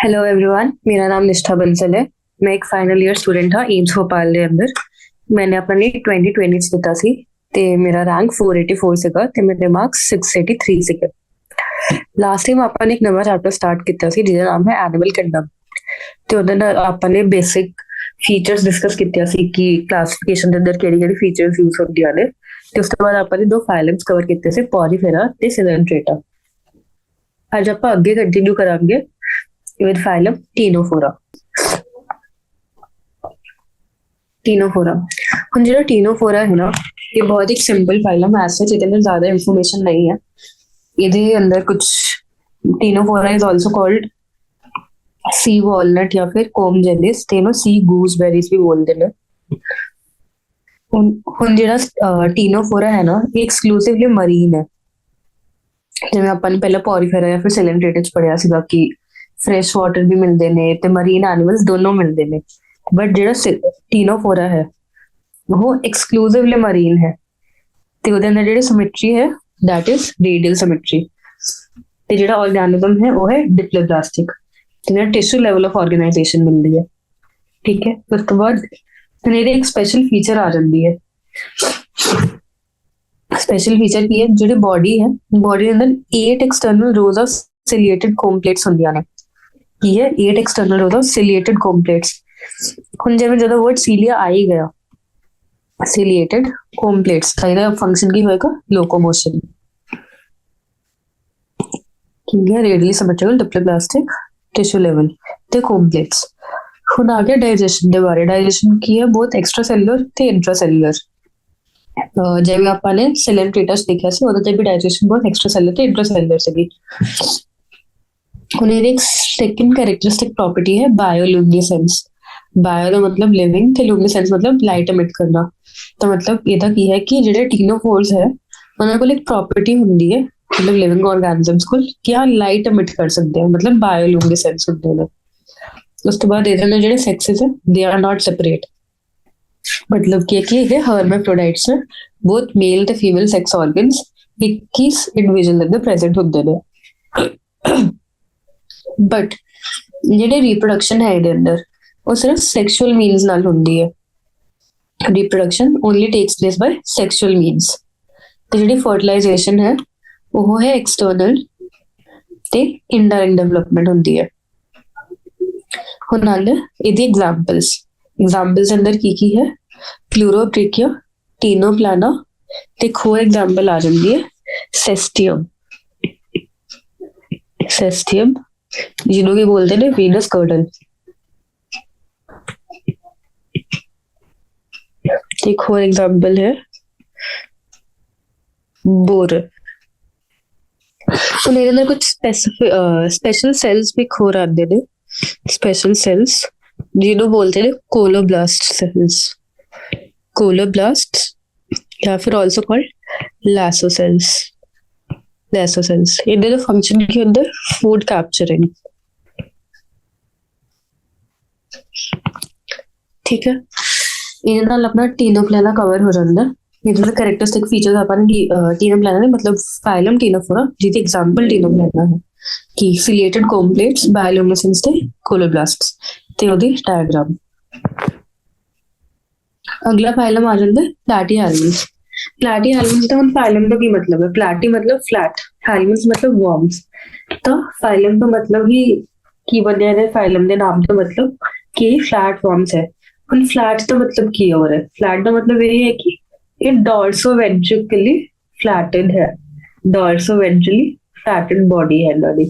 Hello everyone, मेरा नाम निष्ठा बंसल है। मैं एक फाइनल ईयर स्टूडेंट हाँ एम्स भोपाल ਦੇ ਅੰਦਰ। मैंने अपना नीट 2020 ਚ ਦਿੱਤਾ ਸੀ ਤੇ ਮੇਰਾ ਰੈਂਕ 484 ਸੀਗਾ ਤੇ ਮੇਰੇ ਮਾਰਕਸ 683 ਸੀਗੇ। ਲਾਸਟ ਟਾਈਮ ਆਪਾਂ ਨੇ ਇੱਕ ਨਵਾਂ ਚੈਪਟਰ ਸਟਾਰਟ ਕੀਤਾ ਸੀ ਜਿਹਦਾ ਨਾਮ ਹੈ ਐਨੀਮਲ ਕਿੰਗਡਮ ਤੇ ਉਹਦੇ ਨਾਲ ਆਪਾਂ ਨੇ ਬੇਸਿਕ ਫੀਚਰਸ ਡਿਸਕਸ ਕੀਤੀਆਂ ਸੀ ਕਿ ਕਲਾਸੀਫਿਕੇਸ਼ਨ ਦੇ ਅੰਦਰ ਕਿਹੜੀ ਕਿਹੜੀ ਫੀਚਰਸ ਯੂਜ਼ ਹੁੰਦੀਆਂ ਨੇ ਤੇ ਉਸ ਤੋਂ ਬਾਅਦ ਆਪਾਂ ਨੇ ਦੋ ਫਾਈਲਮਸ ਕਵਰ ਕੀਤੇ ਸੀ, ਪੋਰੀਫੇਰਾ ਤੇ ਸਿਲੈਂਟਰੇਟਾ। ਅੱਜ ਆਪਾਂ ਅੱਗੇ ਕੰਟੀਨਿਊ ਕਰਾਂਗੇ with phylum Ctenophora। टीनोफोरा ਹੁਣ ਜਿਹੜਾ ਟੀਨੋਫੋਰਾ ਹੈ ਨਾ, ਇਹ ਬਹੁਤ ਇੱਕ ਸਿੰਪਲ ਫਾਈਲਮ ਹੈ। ਐਸੇ ਜਿਹਦੇ ਅੰਦਰ ਜ਼ਿਆਦਾ ਇਨਫੋਰਮੇਸ਼ਨ ਨਹੀਂ ਹੈ। ਇਹਦੇ ਅੰਦਰ ਕੁਝ ctenophora is also called sea walnut ਜਾਂ ਫਿਰ ਕੋਮ ਜੈਲਿਸ ਤੇ ਇਹਨੂੰ ਸੀ ਗੂਸਬੈਰੀਜ਼ ਵੀ ਬੋਲਦੇ ਨੇ। ਹੁਣ ਜਿਹੜਾ ਟੀਨੋਫੋਰਾ ਹੈ ਨਾ, ਇਹ ਐਕਸਕਲੂਸਿਵਲੀ ਮਰੀਨ ਹੈ। ਜਿਵੇਂ ਆਪਾਂ ਨੇ ਪਹਿਲਾਂ ਪੋਰੀਫੇਰਾ ਜਾਂ ਫਿਰ ਸਿਲੈਂਟਰੇਟਾ ਚ ਪੜਿਆ ਸੀਗਾ ਕਿ ਫਰੈਸ਼ ਵਾਟਰ ਵੀ ਮਿਲਦੇ ਨੇ ਤੇ ਮਰੀਨ ਐਨੀਮਲਸ ਦੋਨੋਂ ਮਿਲਦੇ ਨੇ। ਬਟ ਜਿਹੜਾ ਟੀਨੋਫੋਰਾ ਹੈ ਉਹ ਐਕਸਕਲੂਸਿਵਲੀ ਮਰੀਨ ਹੈ ਤੇ ਉਹਦੇ ਅੰਦਰ ਜਿਹੜੀ ਸਿਮੈਟਰੀ ਹੈ ਦੈਟ ਇਜ਼ ਰੇਡੀਅਲ ਸਿਮੈਟਰੀ। ਤੇ ਜਿਹੜਾ ਆਰਗੈਨਿਜ਼ਮ ਹੈ ਉਹ ਹੈ ਡਿਪਲੋਬਲਾਸਟਿਕ ਤੇ ਜਿਹੜਾ ਟਿਸ਼ੂ ਲੈਵਲ ਆਫ ਆਰਗੇਨਾਈਜੇਸ਼ਨ ਮਿਲਦੀ ਹੈ। ਠੀਕ ਹੈ, ਉਸ ਤੋਂ ਬਾਅਦ ਇਹਦੇ ਇੱਕ ਸਪੈਸ਼ਲ ਫੀਚਰ ਆ ਜਾਂਦੀ ਹੈ। ਸਪੈਸ਼ਲ ਫੀਚਰ ਕੀ ਹੈ? ਜਿਹੜੀ ਬੋਡੀ ਹੈ, ਬੋਡੀ ਦੇ ਅੰਦਰ 8 ਐਕਸਟਰਨਲ ਰੋਜ਼ ਆਫ ਸਿਲੀਏਟਡ ਕੋਮਪਲੇਟਸ ਹੁੰਦੀਆਂ ਨੇ। ਕੀ ਹੈ? 8 ਐਕਸਟਰਨਲ ਰੋਜ਼ ਆਫ ਸਿਲੀਏਟਡ ਕੋਮਪਲੇਟਸ। ਹੁਣ ਜਿਵੇਂ ਜਦੋਂ ਵਰਡ ਸੀਲੀਆ ਆ ਹੀ ਗਿਆ, ਸਿਲੀਏਟਡ ਕੋਮਪਲੇਟਸ ਦਾ ਇਹਦਾ ਫੰਕਸ਼ਨ ਕੀ ਹੋਏਗਾ? ਲੋਕੋਮੋਸ਼ਨ। ਠੀਕ ਹੈ, ਰੇਡੀਅਲੀ ਸਿਮੈਟ੍ਰਿਕਲ ਡਿਪਲੋਬਲਾਸਟਿਕ ਟਿਸ਼ੂ ਲੈਵਲ ਤੇ ਕੋਮਪਲੇਟਸ। ਹੁਣ ਆ ਗਿਆ ਡਾਈਜੈਸ਼ਨ ਦੇ ਬਾਰੇ। ਡਾਈਜੈਸ਼ਨ ਕੀ ਹੈ? ਬਹੁਤ ਐਕਸਟਰਾ ਸੈਲੂਲਰ ਤੇ ਇੰਟਰਾ ਸੈਲੂਲਰ। ਜਿਵੇਂ ਆਪਾਂ ਨੇ ਸਿਲੈਂਟਰੇਟਾ ਦੇਖਿਆ ਸੀ, ਉਹਦੇ ਤੇ ਵੀ ਡਾਈਜੈਸ਼ਨ ਬਹੁਤ ਐਕਸਟਰਾ ਸੈਲੂਲਰ ਤੇ ਇੰਟਰਾ ਸੈਲੂਲਰ ਸੀਗੀ। ਹੁਣ ਇਹਦੀ ਇੱਕ ਸੈਕੰਡ ਕੈਰੈਕਟਰਿਸਟਿਕ ਪ੍ਰੋਪਰਟੀ ਹੈ ਬਾਇਓਲੂਮੀਨੈਸੈਂਸ। ਬਾਇਓ ਦਾ ਮਤਲਬ ਲਿਵਿੰਗ ਤੇ ਲੂਮੀਨੈਸੈਂਸ ਮਤਲਬ ਲਾਈਟ ਐਮਿਟ ਕਰਨਾ। ਤਾਂ ਮਤਲਬ ਇਹਦਾ ਕੀ ਹੈ ਕਿ ਜਿਹੜੇ ਟੀਨੋਫੋਰਸ ਹੈ ਉਹਨਾਂ ਕੋਲ ਇੱਕ ਪ੍ਰੋਪਰਟੀ ਹੁੰਦੀ ਹੈ, ਮਤਲਬ ਲਿਵਿੰਗ ਆਰਗੈਨਿਜ਼ਮਸ ਕੋਲ, ਕਿ ਆ ਲਾਈਟ ਐਮਿਟ ਕਰ ਸਕਦੇ ਆ, ਮਤਲਬ ਬਾਇਓਲੂਮੀਨੈਸੈਂਸ ਹੁੰਦੇ ਨੇ। ਉਸ ਤੋਂ ਬਾਅਦ ਇਹਦੇ ਨਾਲ ਜਿਹੜੇ ਸੈਕਸਿਸ ਹੈ ਦੇ ਆਰ ਨਾਟ ਸੈਪਰੇਟ। ਮਤਲਬ ਕੀ ਹੈ ਕਿ ਇਹ ਹਰਮੈਫਰੋਡਾਈਟਸ ਨੇ, ਬੋਥ ਮੇਲ ਤੇ ਫੀਮੇਲ ਸੈਕਸ ਆਰਗਨਸ ਇੱਕ ਹੀ ਇੰਡੀਵਿਜੂਅਲ ਦੇ ਪ੍ਰੈਜ਼ੈਂਟ ਹੁੰਦੇ ਨੇ। ਬਟ ਜਿਹੜੇ ਰੀਪਰੋਡਕਸ਼ਨ ਹੈ ਇਹਦੇ ਅੰਦਰ ਉਹ ਸਿਰਫ ਸੈਕਸ਼ੂਅਲ ਮੀਨਸ ਨਾਲ ਹੁੰਦੀ ਹੈ। ਰੀਪਰੋਡਕਸ਼ਨ ਓਨਲੀ ਟੇਕਸ ਪਲੇਸ ਬਾਈ ਸੈਕਸ਼ੂਅਲ ਮੀਨਸ। ਤੇ ਜਿਹੜੀ ਫਰਟੀਲਾਈਜੇਸ਼ਨ ਹੈ ਉਹ ਹੈ ਐਕਸਟਰਨਲ ਤੇ ਇਨਡਾਇਰੈਕਟ ਡਿਵੈਲਪਮੈਂਟ ਹੁੰਦੀ ਹੈ। ਹੁਣ ਨਾਲ ਇਹਦੀ ਐਗਜ਼ਾਮਪਲਸ ਅੰਦਰ ਕੀ ਕੀ ਹੈ? ਪਲੂਰੋਬ੍ਰੇਕੀਆ, ਟੀਨੋਪਲਾਨਾ ਤੇ ਇੱਕ ਹੋਰ ਐਗਜ਼ਾਮਪਲ ਆ ਜਾਂਦੀ ਹੈ ਸੈਸਟੀਅਮ। ਜਿਹਨੂੰ ਕੀ ਬੋਲਦੇ ਨੇ ਵੀਨਸ ਕਰਟਲ। एक और एग्जाम्पल है बोर। तो मेरे अंदर कुछ स्पेशल सेल्स भी खोर आते ने। स्पेशल सेल्स जिन्हों बोलते हैं कोलोब्लास्ट सेल्स, या फिर ऑल्सो कॉल्ड लासोसेल्स। इनके फंक्शन के अंदर फूड कैप्चरिंग। ठीक है, ਇਹਦੇ ਨਾਲ ਆਪਣਾ ਟੀਨੋਪਲਾਨਾ ਕਵਰ ਹੋ ਜਾਂਦਾ। ਇਹਦੇ ਦੇ ਕੈਰੈਕਟਰਿਸਟਿਕ ਫੀਚਰਸ ਆਪਾਂ ਨੇ ਟੀਨੋਪਲਾਨਾ ਦੇ ਮਤਲਬ ਫਾਈਲਮ ਟੀਨੋਫੋਰਾ ਜਿਹਦੀ ਐਗਜ਼ਾਮਪਲ ਟੀਨੋਪਲਾਨਾ ਹੈ ਕਿ ਸਿਲੀਏਟਡ ਕੋਮਪਲੇਟਸ, ਬਾਇਓਲੂਮਿਨੈਸੈਂਸ ਤੇ ਕੋਲੋਬਲਾਸਟਸ ਤੇ ਉਹਦੀ ਡਾਇਗਰਾਮ। ਅਗਲਾ ਫਾਈਲਮ ਆ ਜਾਂਦਾ ਪਲੈਟੀਹੈਲਮਿਨਥ। ਪਲੈਟੀਹੈਲਮਿਨਥ ਦਾ ਹੁਣ ਫਾਈਲਮ ਦਾ ਕੀ ਮਤਲਬ ਹੈ? ਪਲੈਟੀ ਮਤਲਬ ਫਲੈਟ, ਹੈਲਮਿਨਥ ਮਤਲਬ ਵਾਰਮਸ। ਤਾਂ ਫਾਈਲਮ ਦਾ ਮਤਲਬ ਹੀ ਕੀ ਬਣਿਆ ਇਹਦੇ ਫਾਈਲਮ ਦੇ ਨਾਮ ਤੋਂ, ਮਤਲਬ ਕਿ ਫਲੈਟ ਵਾਰਮਸ ਹੈ। ਹੁਣ ਫਲੈਟ ਦਾ ਮਤਲਬ ਕੀ ਹੋ ਰਿਹਾ? ਫਲੈਟ ਦਾ ਮਤਲਬ ਇਹ ਹੈ ਕਿ ਇਹ ਡੋਰਸੋ ਵੈਂਟ੍ਰਿਕਲੀ ਫਲੈਟਡ ਹੈ। ਡੋਰਸੋ ਵੈਂਟ੍ਰਲੀ ਫਲੈਟਡ ਬੋਡੀ ਹੈ ਇਹਨਾਂ ਦੀ,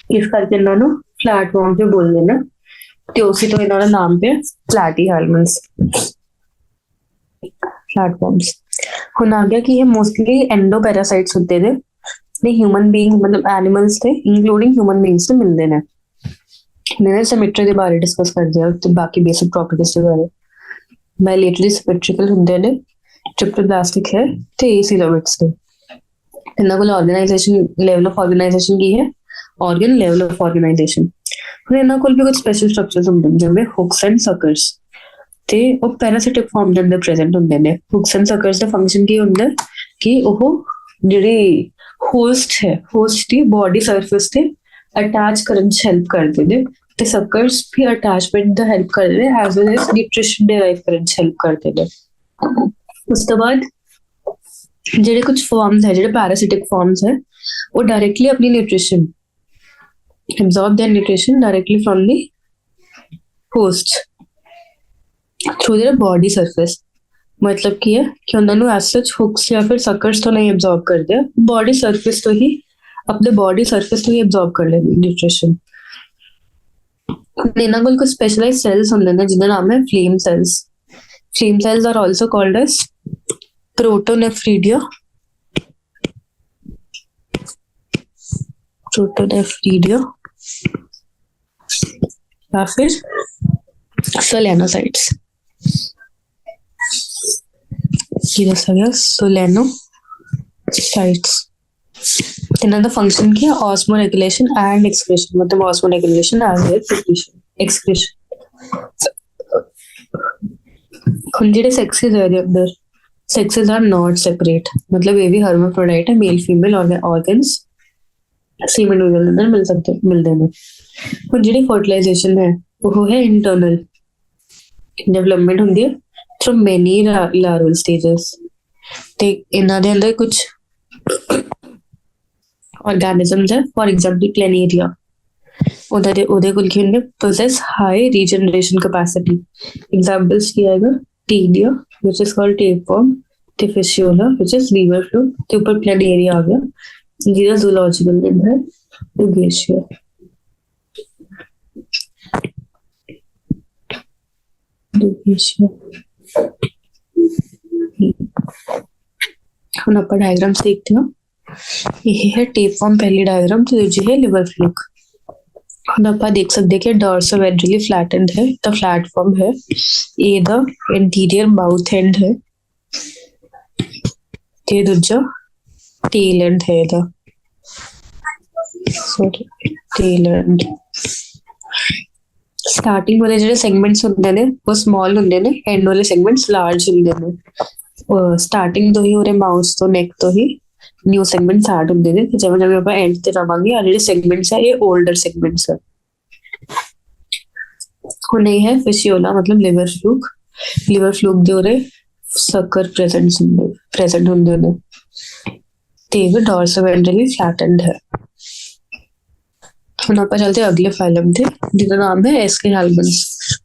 ਇਸ ਕਰਕੇ ਇਹਨਾਂ ਨੂੰ ਫਲੈਟ ਵਾਰਮ ਜੋ ਬੋਲਦੇ ਨੇ ਤੇ ਉਸੇ ਤੋਂ ਇਹਨਾਂ ਦਾ ਨਾਮ ਪਿਆ ਪਲੈਟੀਹੈਲਮਿਨਥ, ਫਲੈਟ ਵਾਰਮਸ। ਹੁਣ ਆ ਗਿਆ ਕਿ ਇਹ ਮੋਸਟਲੀ ਐਂਡੋ ਪੈਰਾਸਾਈਟਸ ਹੁੰਦੇ ਨੇ ਤੇ ਹਿਊਮਨ ਬੀਇੰਗ ਮਤਲਬ ਐਨੀਮਲਸ ਤੇ ਇਨਕਲੂਡਿੰਗ ਹਿਊਮਨ ਬੀਇੰਗਸ ਤੇ ਮਿਲਦੇ ਨੇ। मैंने सिमेट्री के बारे डिस्कस कर दिया तो बाकी बेसिक प्रॉपर्टीज के बारे बायलेटरली सिमेट्रिकल ਹੁੰਦੇ ਨੇ, ਟ੍ਰਿਪਲੋਬਲਾਸਟਿਕ ਹੈ ਤੇ ਏਸੀਲੋਮਿਟਸ ਨੇ। ਇਹਨਾਂ ਕੋਲ ਆਰਗੇਨਾਈਜੇਸ਼ਨ ਲੈਵਲ ਆਫ ਆਰਗੇਨਾਈਜੇਸ਼ਨ ਕੀ ਹੈ? Organ level of organisation. ਹੁਣ ਇਹਨਾਂ ਕੋਲ ਵੀ ਕੁਝ ਸਪੈਸ਼ਲ ਸਟਰਕਚਰਸ ਹੁੰਦੇ ਨੇ ਜਿਵੇਂ ਹੁਕਸ ਐਂਡ ਸਕਰਸ ਤੇ ਉਹ ਪੈਰਾਸਿਟਿਕ ਫਾਰਮ ਦੇ ਅੰਦਰ ਪ੍ਰੈਜ਼ੈਂਟ ਹੁੰਦੇ ਨੇ। ਹੁਕਸ ਐਂਡ ਸਕਰਸ ਦਾ ਫੰਕਸ਼ਨ ਕੀ ਹੁੰਦਾ ਕਿ ਉਹ ਜਿਹੜੀ ਹੋਸਟ ਹੈ, ਹੋਸਟ ਦੀ ਬੋਡੀ ਸਰਫੇਸ ਤੇ ਅਟੈਚ ਕਰਨ 'ਚ ਹੈਲਪ ਕਰਦੇ ਨੇ ਤੇ ਸਕਰਸ ਵੀ ਅਟੈਚਮੈਂਟ ਦਾ ਹੈਲਪ ਕਰਦੇ ਨੇ ਐਜ਼ ਵੈਲ ਐਜ਼ ਨਿਊਟ੍ਰੀਸ਼ਨ ਡਿਰਾਈਵ ਕਰਨ 'ਚ ਹੈਲਪ ਕਰਦੇ ਨੇ। ਉਸ ਤੋਂ ਬਾਅਦ ਜਿਹੜੇ ਕੁਝ ਫਾਰਮਸ ਹੈ, ਜਿਹੜੇ ਪੈਰਾਸਿਟਿਕ ਫਾਰਮਸ ਹੈ, ਉਹ ਡਾਇਰੈਕਟਲੀ ਆਪਣੀ nutrition absorb their nutrition directly from the host through their body surface। मतलब ਕੀ ਹੈ ਕਿ ਉਹਨਾਂ ਨੂੰ ਐਸ ਸੱਚ ਹੁਕਸ ਜਾਂ ਫਿਰ ਸਕਰਸ ਤੋਂ ਨਹੀਂ absorb ਕਰਦੇ ਆ, ਬੋਡੀ ਸਰਫੇਸ ਤੋਂ ਹੀ ਆਪਣੇ ਬੋਡੀ ਸਰਫੇਸ ਤੋਂ ਹੀ absorb ਕਰ ਲੈਂਦੇ ਨਿਊਟ੍ਰੀਸ਼ਨ। ਇਹਨਾਂ ਕੋਲ ਕੁਝ ਸਪੈਸ਼ਲਾਈਜ਼ ਸੈਲਸ ਹੁੰਦੇ ਨੇ ਜਿਹਦਾ ਨਾਮ ਹੈ flame cells. Flame cells are also called as protonephridia या फिर सोलेनोसाइट्स। ये दसा गया सोलेनोसाइट्स। इन्हों का फंक्शन क्या है? ऑस्मो रेगुलेशन एंड एक्सक्रीशन, मतलब ऑस्मो रेगुलेशन एंड एक्सक्रीशन। जिहड़े सेक्सेस है इहदे अंदर, सेक्सेस आर नॉट सेपरेट, मतलब ये भी हर्माफ्रोडाइट है, male female organs same individual अंदर मिलते हैं। और जिहड़ी फर्टिलाइजेशन है वो है इंटरनल, डेवलपमेंट होंदी है थ्रू मैनी लार्वल स्टेजेस। ते इन्हां दे अंदर कुछ ऑर्गेनिजम्स है, फॉर एग्जांपल प्लेनेरिया, ओदे कोल की होंदे possess high regeneration capacity. Examples की आएगा taenia which is called tapeworm, ते fasciola which is liver fluke, ते ऊपर प्लेनेरिया आ गया जिसका जूलॉजिकल नेम है यूगेशिया। हम आप डायग्राम्स देखते हो, ये है टेपवर्म पहली डायग्राम, तो दूसरी है लिवर फ्लूक। हम आप देख सकते हैं कि डॉर्सोवेंट्रली फ्लैटेंड है, द प्लेटफॉर्म है, ये द इंटीरियर माउथ एंड है, ये दूसरा टेल एंड है द टेल एंड। स्टार्टिंग वाले जो सेगमेंट्स होंगे ने वो स्मॉल होंगे ने, एंड वाले सेगमेंट्स लार्ज होंगे ने। स्टार्टिंग तो ही और माउथ तो नेक तो ही न्यू सेगमेंट्स ऐड होंगे ने, जब जब आप एंड ते जावांगे आ जेडे सेगमेंट्स है ये ओल्डर सेगमेंट्स है। हुण ये है फिशियोला, मतलब लिवर फ्लूक। लिवर फ्लूक दे ओरे सकर प्रेजेंट होंगे ने, ते भी डॉर्सोवेंट्रली फ्लैटेंड है। हम आप चलते अगले फाइलम थे जिसका नाम है एस्किल हेल्मेंट्स।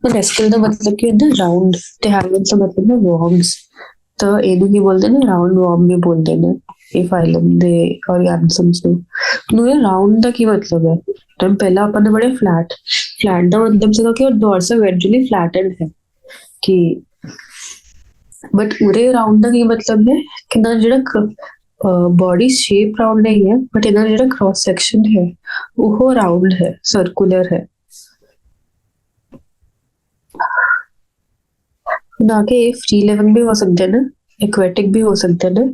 तो एस्किल का मतलब क्या होता है? राउंड, ते हेल्मेंट्स का मतलब है वॉर्म्स। तो एनु की बोलते हैं राउंड वॉर्म भी बोलते हैं ये फाइलम दे ऑर्गेनिजम्स नु। ये राउंड का की मतलब है? तो पहला अपन ने बड़े फ्लैट का मतलब सीगा कि डॉर्सोवेंट्रली फ्लैटेंड है कि, बट पूरे राउंड का की मतलब है कि ना जेड़ा बॉडी शेप राउंड नहीं है, बट इधर जो क्रॉस सेक्शन है वो राउंड है, सर्कुलर है। ना के फ्री लिविंग भी हो सकते हैं, एक्वेटिक भी हो सकते हैं,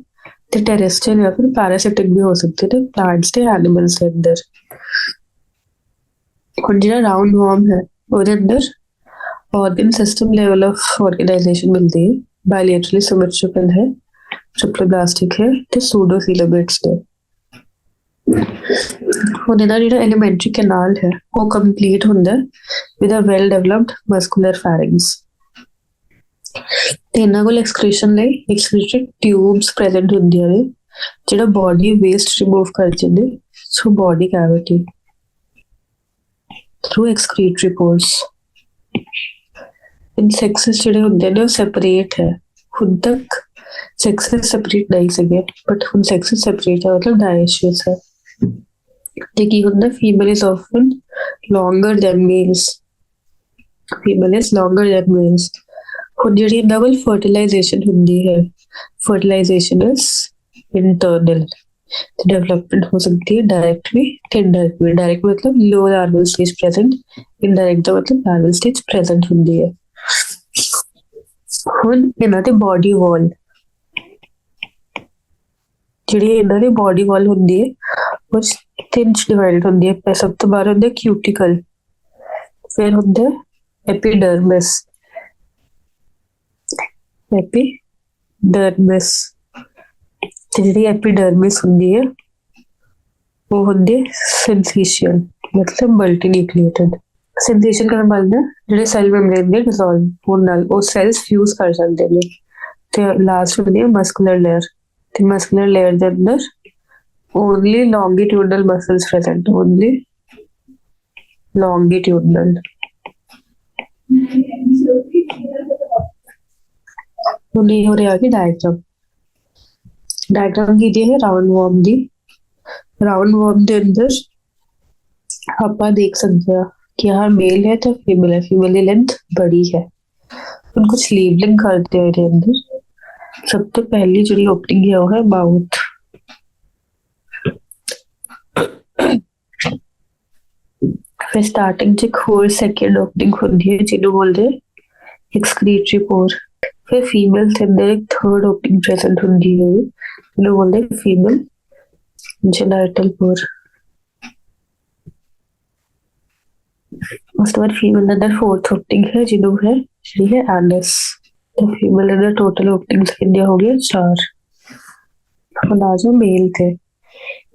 ते टेरेस्ट्रियल या फिर पैरासिटिक भी हो सकते हैं, प्लांट्स ते एनिमल्स के अंदर। और जो राउंड वॉर्म है उसके अंदर organ system level of organisation मिलती है, बायलेटरली सिमेट्रिकल है, ट्रिप्लोब्लास्टिक है, ते सूडोफिलामेंट्स है। और इधर जो एलिमेंट्री कैनाल है वो कंप्लीट होता है with a well developed muscular pharynx. इन्हां कोल एक्सक्रीशन लई एक्सक्रीटरी ट्यूब्स प्रेजेंट होंदियां ने जेड़ा बॉडी वेस्ट रिमूव कर दिंदे through body cavity through excretory pores. इन सेक्सेस जेड़े होंदे ने सेपरेट है, खुद तक सेक्सेस सेपरेट नहीं सके, बट हम सेक्सेस सेपरेट है मतलब डायशियस है। देखिए होता है female is often longer than males, female is longer than males. और जेडी डबल फर्टिलाइजेशन होती है, फर्टिलाइजेशन इज इंटरनल, डेवलपमेंट हो सकती है डायरेक्टली इनडायरेक्टली। डायरेक्ट मतलब लो लार्वल स्टेज प्रेजेंट, इनडायरेक्ट मतलब लार्वल स्टेज प्रेजेंट होती है। हुण इन्हां दे बॉडी वॉल जिहड़ी इन्हां दी बॉडी वॉल होंदी है वो तीन डिवाइड होंदी है। सब तो बाहर होंदा क्यूटिकल, फिर होंदा एपिडर्मिस, जिहड़ी एपिडर्मिस होंदी है वो होंदी सिंथीशियन। मतलब मल्टी न्यूक्लिएटेड। ਸਿੰਥੇਸ਼ਨ ਕਰਨ ਵਾਲੇ ਨਾ ਜਿਹੜੇ ਸੈਲ ਮੈਮਬ੍ਰੇਨ ਦੇ ਡਿਸੋਲਵ ਹੋਣ ਨਾਲ ਉਹ ਸੈਲਸ ਫਿਊਜ਼ ਕਰ ਸਕਦੇ ਨੇ। ਤੇ ਲਾਸਟ ਹੁੰਦੀ ਹੈ ਮਸਕੂਲਰ ਲੇਅਰ, ਤੇ ਮਸਕੂਲਰ ਲੇਅਰ ਦੇ ਅੰਦਰ only longitudinal muscles present, only longitudinal. ਹੁਣ ਇਹ ਹੋ ਰਿਹਾ ਕਿ ਡਾਇਗਰਾਮ ਕੀ ਦੀ ਹੈ ਰਾਉਂਡ ਵਾਰਮ ਦੀ। ਰਾਉਂਡ ਵਾਰਮ ਦੇ ਅੰਦਰ ਆਪਾਂ ਦੇਖ ਸਕਦੇ ਹਾਂ कि यहाँ मेल है तो फीमेल है, फीमेल की लेंथ बड़ी है। उनको स्लीवलिंग करते हैं ਇਹਦੇ ਅੰਦਰ। सब तो पहली ਜਿਹੜੀ ओपनिंग है वो है माउथ। फिर स्टार्टिंग ਚ ਇੱਕ ਹੋਰ सेकंड ओपनिंग ਹੁੰਦੀ ਹੈ ਜਿਹਨੂੰ ਬੋਲਦੇ एक्सक्रीटरी पोर। फिर फीमेल ਦੇ ਅੰਦਰ ਇੱਕ थर्ड ओपनिंग प्रेजेंट ਹੁੰਦੀ है ਜਿਹਨੂੰ ਬੋਲਦੇ फीमेल जेनाइटल पोर। उसके बाद फीमेल के अंदर फोर्थ ओपनिंग है जिन्हों है जी है एनस। तो फीमेल के अंदर टोटल ओपनिंग्स कितनी हो गई 4। अब आ जाओ मेल थे।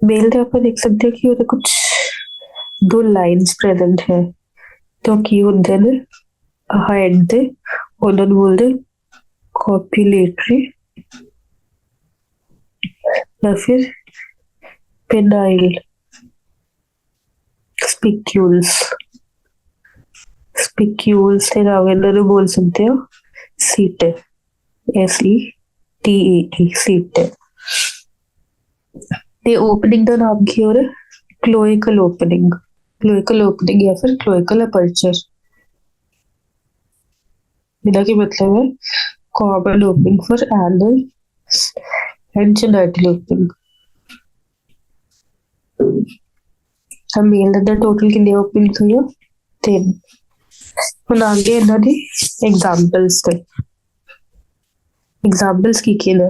मेल थे आप देख सकते हैं कि वो कुछ 2 लाइंस प्रेजेंट है। तो की होंगे ने हेड दे उन्होंने बोलते कॉपुलेटरी या फिर पेनाइल स्पिक्यूल्स। स्पिक्यूल्स के अलावा इन्होंने बोल सकते हो सीटे, SETEE सीटे। ते ओपनिंग का नाम की और क्लोइकल ओपनिंग, क्लोइकल ओपनिंग या फिर क्लोइकल अपर्चर। इनका की मतलब है common opening for anal and genital opening. हम मेल अंदर टोटल कितने ओपनिंग हुई 3। ਹੁਣ आगे ਇਹਨਾਂ ਦੀ एग्जांपल्स ਤੇ एग्जांपल्स की ने।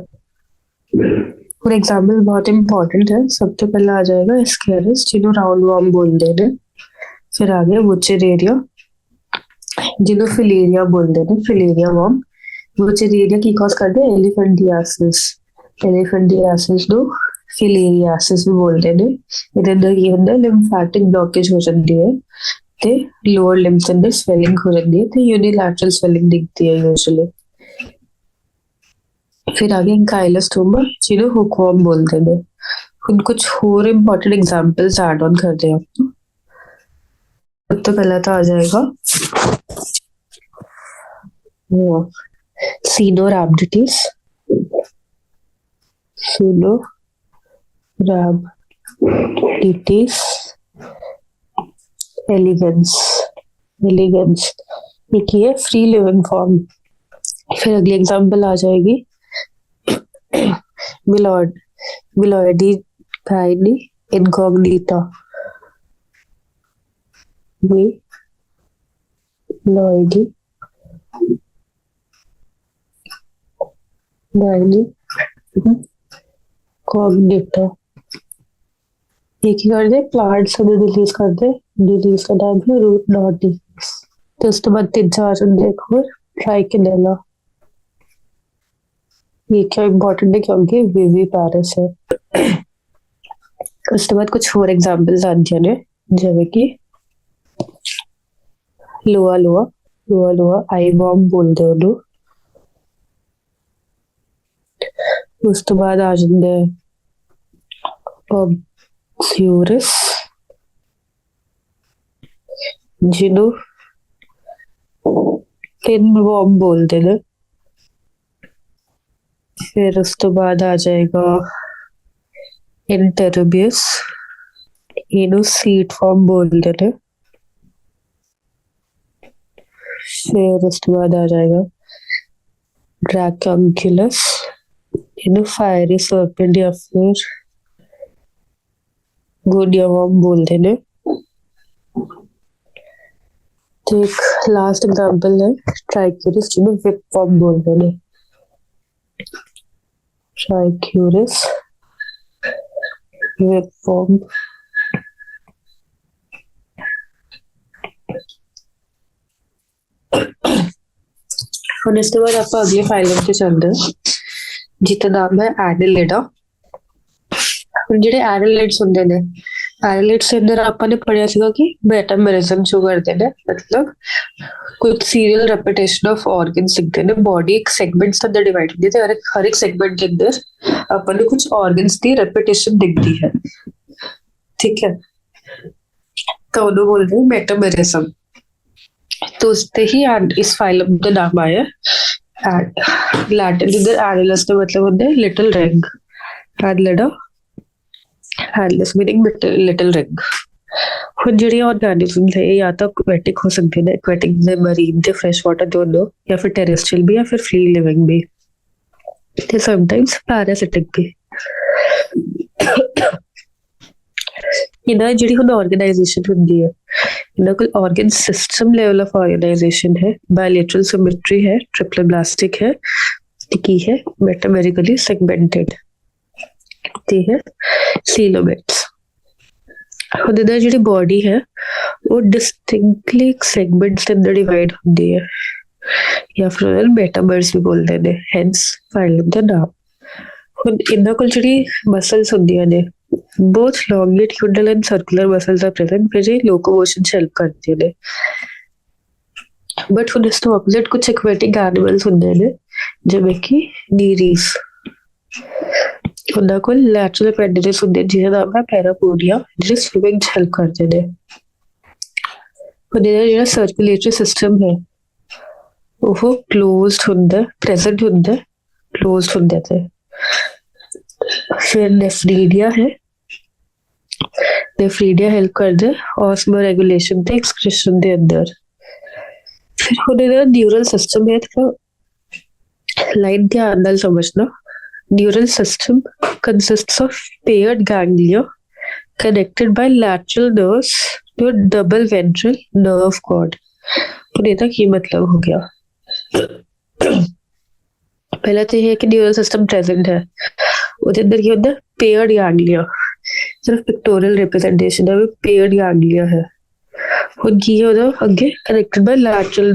और एग्जांपल बहुत इंपॉर्टेंट है। सब तो पहला आ जाएगा एस्केरिस जिन्हों राउंड वार्म बोलते हैं। फिर आ गया वुचेरेरिया जिन्हों फिलेरिया बोलते हैं, फिलेरिया वार्म। वुचेरेरिया की कॉज करते हैं एलिफेंटियासिस, एलिफेंटियासिस नो फिलेरियासिस भी बोलते हैं। ਇਹਦੇ ਅੰਦਰ ਕੀ ਹੁੰਦਾ ਲਿम्फेटिक ब्लॉकेज हो जाती है ਤੇ ਲੋਅਰ ਲਿੰਬਸ ਅੰਦਰ ਸਵੈਲਿੰਗ ਹੋ ਜਾਂਦੀ ਹੈ ਤੇ यूनिलैटरल ਸਵੈਲਿੰਗ ਦਿਖਦੀ ਹੈ ਯੂਜੂਅਲੀ। फिर आगे एंकाइलोस्टोमा जिन्हें हुकवर्म बोलते हैं। ਹੁਣ कुछ और इम्पोर्टेंट एग्जांपल्स ऐड ऑन करते हैं आपको। सब तो पहला तो आ जाएगा सीनोरैबिडिटिस, सीनोरैबिडिटिस एलिगेंस, एलिगेंस एक ही है फ्री लिविंग फॉर्म। फिर अगली एग्जांपल आ जाएगी मिलॉयडी गाइनी इनकॉग्निटा, मिलॉयडी गाइनी कॉग्निटा। एक ही कर दे प्लांट से रिलीज कर दे, डिजीज का नाम है रूट नॉट डिजीज। तो उसके बाद 3-4 देखो ट्राइकेडेला। ये क्या इम्पोर्टेंट है क्योंकि विवी पैरिस है। उसके बाद कुछ और एग्जांपल्स आते हैं जैसे कि लोआ लोआ लोआ लोआ आई वॉर्म बोलते हो लोग। उसके बाद आ जाते हैं ऑब्स्यूरस जिन्हों पिनवॉर्म बोलते हैं। फिर उस तो बाद आ जाएगा इंटरबियस, इन्हों सीट फॉर्म बोलते हैं। फिर उस तो बाद आ जाएगा ड्रैकंकुलस, इन्हों फायरी सर्पेंट या फिर गोडिया वॉर्म बोलते हैं। तो एक लास्ट एग्जांपल है ट्राइक्यूरिस जिन्हों विप फॉर्म बोलते हैं। ट्राइक्यूरिस विप फॉर्म। और इसके बाद आप अगले फाइलम से चलते हैं जिसका नाम है एडेलिडा। ਜਿਹੜੇ एडेलिड्स ਹੁੰਦੇ ਨੇ आइलेट्स ਦੇ ਅੰਦਰ ਆਪਾਂ ਨੇ ਪੜਿਆ ਸੀਗਾ ਕਿ ਮੈਟਾਮਰਿਜ਼ਮ ਜੋ ਕਰਦੇ ਨੇ ਮਤਲਬ ਕੁਝ ਸੀਰੀਅਲ ਰੈਪੀਟੇਸ਼ਨ ਆਫ ਆਰਗਨਸ ਦਿਖਦੇ ਨੇ ਬੋਡੀ ਇੱਕ ਸੈਗਮੈਂਟਸ ਅੰਦਰ ਡਿਵਾਈਡ ਹੁੰਦੀ ਹੈ ਤੇ ਹਰ ਇੱਕ ਸੈਗਮੈਂਟ ਦੇ ਅੰਦਰ ਆਪਾਂ ਨੂੰ ਕੁਝ ਆਰਗਨਸ ਦੀ ਰੈਪੀਟੇਸ਼ਨ ਦਿਖਦੀ ਹੈ ठीक है तो ਉਹਨੂੰ ਬੋਲਦੇ ਮੈਟਾਮਰਿਜ਼ਮ तो उससे ही इस फाइलम का नाम आया लैटिन इधर एनिलस का मतलब होता है little ring annelida annulus meaning little ring ਹੁਣ ਜਿਹੜੀਆਂ ਆਰਗੈਨਿਜ਼ਮਸ ਹੈ ਇਹ ਜਾਂ ਤਾਂ ਐਕੁਆਟਿਕ ਹੋ ਸਕਦੇ ਨੇ ਐਕੁਆਟਿਕ ਦੇ ਮਰੀਨ ਤੇ ਫਰੈਸ਼ ਵਾਟਰ ਦੋਨੋਂ ਜਾਂ ਫਿਰ ਟੈਰੇਸਟਰੀਅਲ ਵੀ ਜਾਂ ਫਿਰ ਫ੍ਰੀ ਲਿਵਿੰਗ ਵੀ ਤੇ ਸਮਟਾਈਮਸ ਪੈਰਾਸਿਟਿਕ ਵੀ ਇਹਨਾਂ ਜਿਹੜੀ ਹੁਣ ਆਰਗੇਨਾਈਜੇਸ਼ਨ ਹੁੰਦੀ ਹੈ ਇਹਨਾਂ ਕੋਲ organ system level of organisation ਹੈ ਬਾਇਲੇਟਰਲ ਸਿਮੈਟਰੀ ਹੈ ਟ੍ਰਿਪਲੋਬਲਾਸਟਿਕ ਹੈ ਤੇ ਕੀ ਹੈ ਮੈਟਾਮੈਰਿਕਲੀ ਸੈਗਮੈਂਟਡ ਤੇ ਹੈ ਸੀਲੋਮੇਟਸ ਹੁਣ ਇਹਦਾ ਜਿਹੜੀ ਬੋਡੀ ਹੈ ਉਹ ਡਿਸਟਿੰਕਟਲੀ ਸੈਗਮੈਂਟਸ ਦੇ ਅੰਦਰ ਡਿਵਾਈਡ ਹੁੰਦੀ ਹੈ ਜਾਂ ਫਿਰ ਮੈਟਾਮਰਸ ਵੀ ਬੋਲਦੇ ਨੇ ਹੈਂਸ ਫਾਈਲਮ ਦਾ ਨਾਮ ਹੁਣ ਇਹਨਾਂ ਕੋਲ ਜਿਹੜੀ ਮਸਲਸ ਹੁੰਦੀਆਂ ਨੇ both longitudinal and circular muscles are present which locomotion help करते हैं but ਹੁਣ ਇਸ ਤੋਂ opposite ਕੁਝ aquatic animals ਹੁੰਦੇ ਨੇ ਜਿਵੇਂ ਕਿ ਨੀਰੀਸ ਉਹਨਾਂ ਕੋਲ lateral appendages ਹੁੰਦੇ ਜਿਹਦਾ ਨਾਮ ਹੈ ਪੈਰਾਪੋਡੀਆ ਜਿਹੜੇ swimming ਚ help ਕਰਦੇ ਨੇ ਉਹਦਾ ਜਿਹੜਾ circulatory system ਹੈ ਉਹ closed ਹੁੰਦਾ present ਹੁੰਦਾ closed ਹੁੰਦਾ ਤੇ फिर नेफ्रीडिया है नेफ्रीडिया हेल्प करते ऑस्मो रेगुलेशन ते एक्सक्रीशन दे अंदर फिर होने का न्यूरल सिस्टम है तो लाइन के अंदर समझना neural system consists of paired ganglia connected by lateral nerves to double ventral nerve cord होने का ये मतलब हो गया पहला तो ये है कि न्यूरल सिस्टम प्रेजेंट है ਉਹਦੇ ਅੰਦਰ ਕੀ ਹੁੰਦਾ ਪੇਅਰਡ ਗੈਂਗਲੀਆ ਸਿਰਫ ਪਿਕਟੋਰੀਅਲ ਰਿਪਰੈਜ਼ੈਂਟੇਸ਼ਨ ਹੈ ਪੇਅਰਡ ਗੈਂਗਲੀਆ ਹੈ ਹੁਣ ਕੀ ਹੈ ਉਹਦਾ ਅੱਗੇ ਕਨੈਕਟਡ ਬਾਈ ਲੈਟਰਲ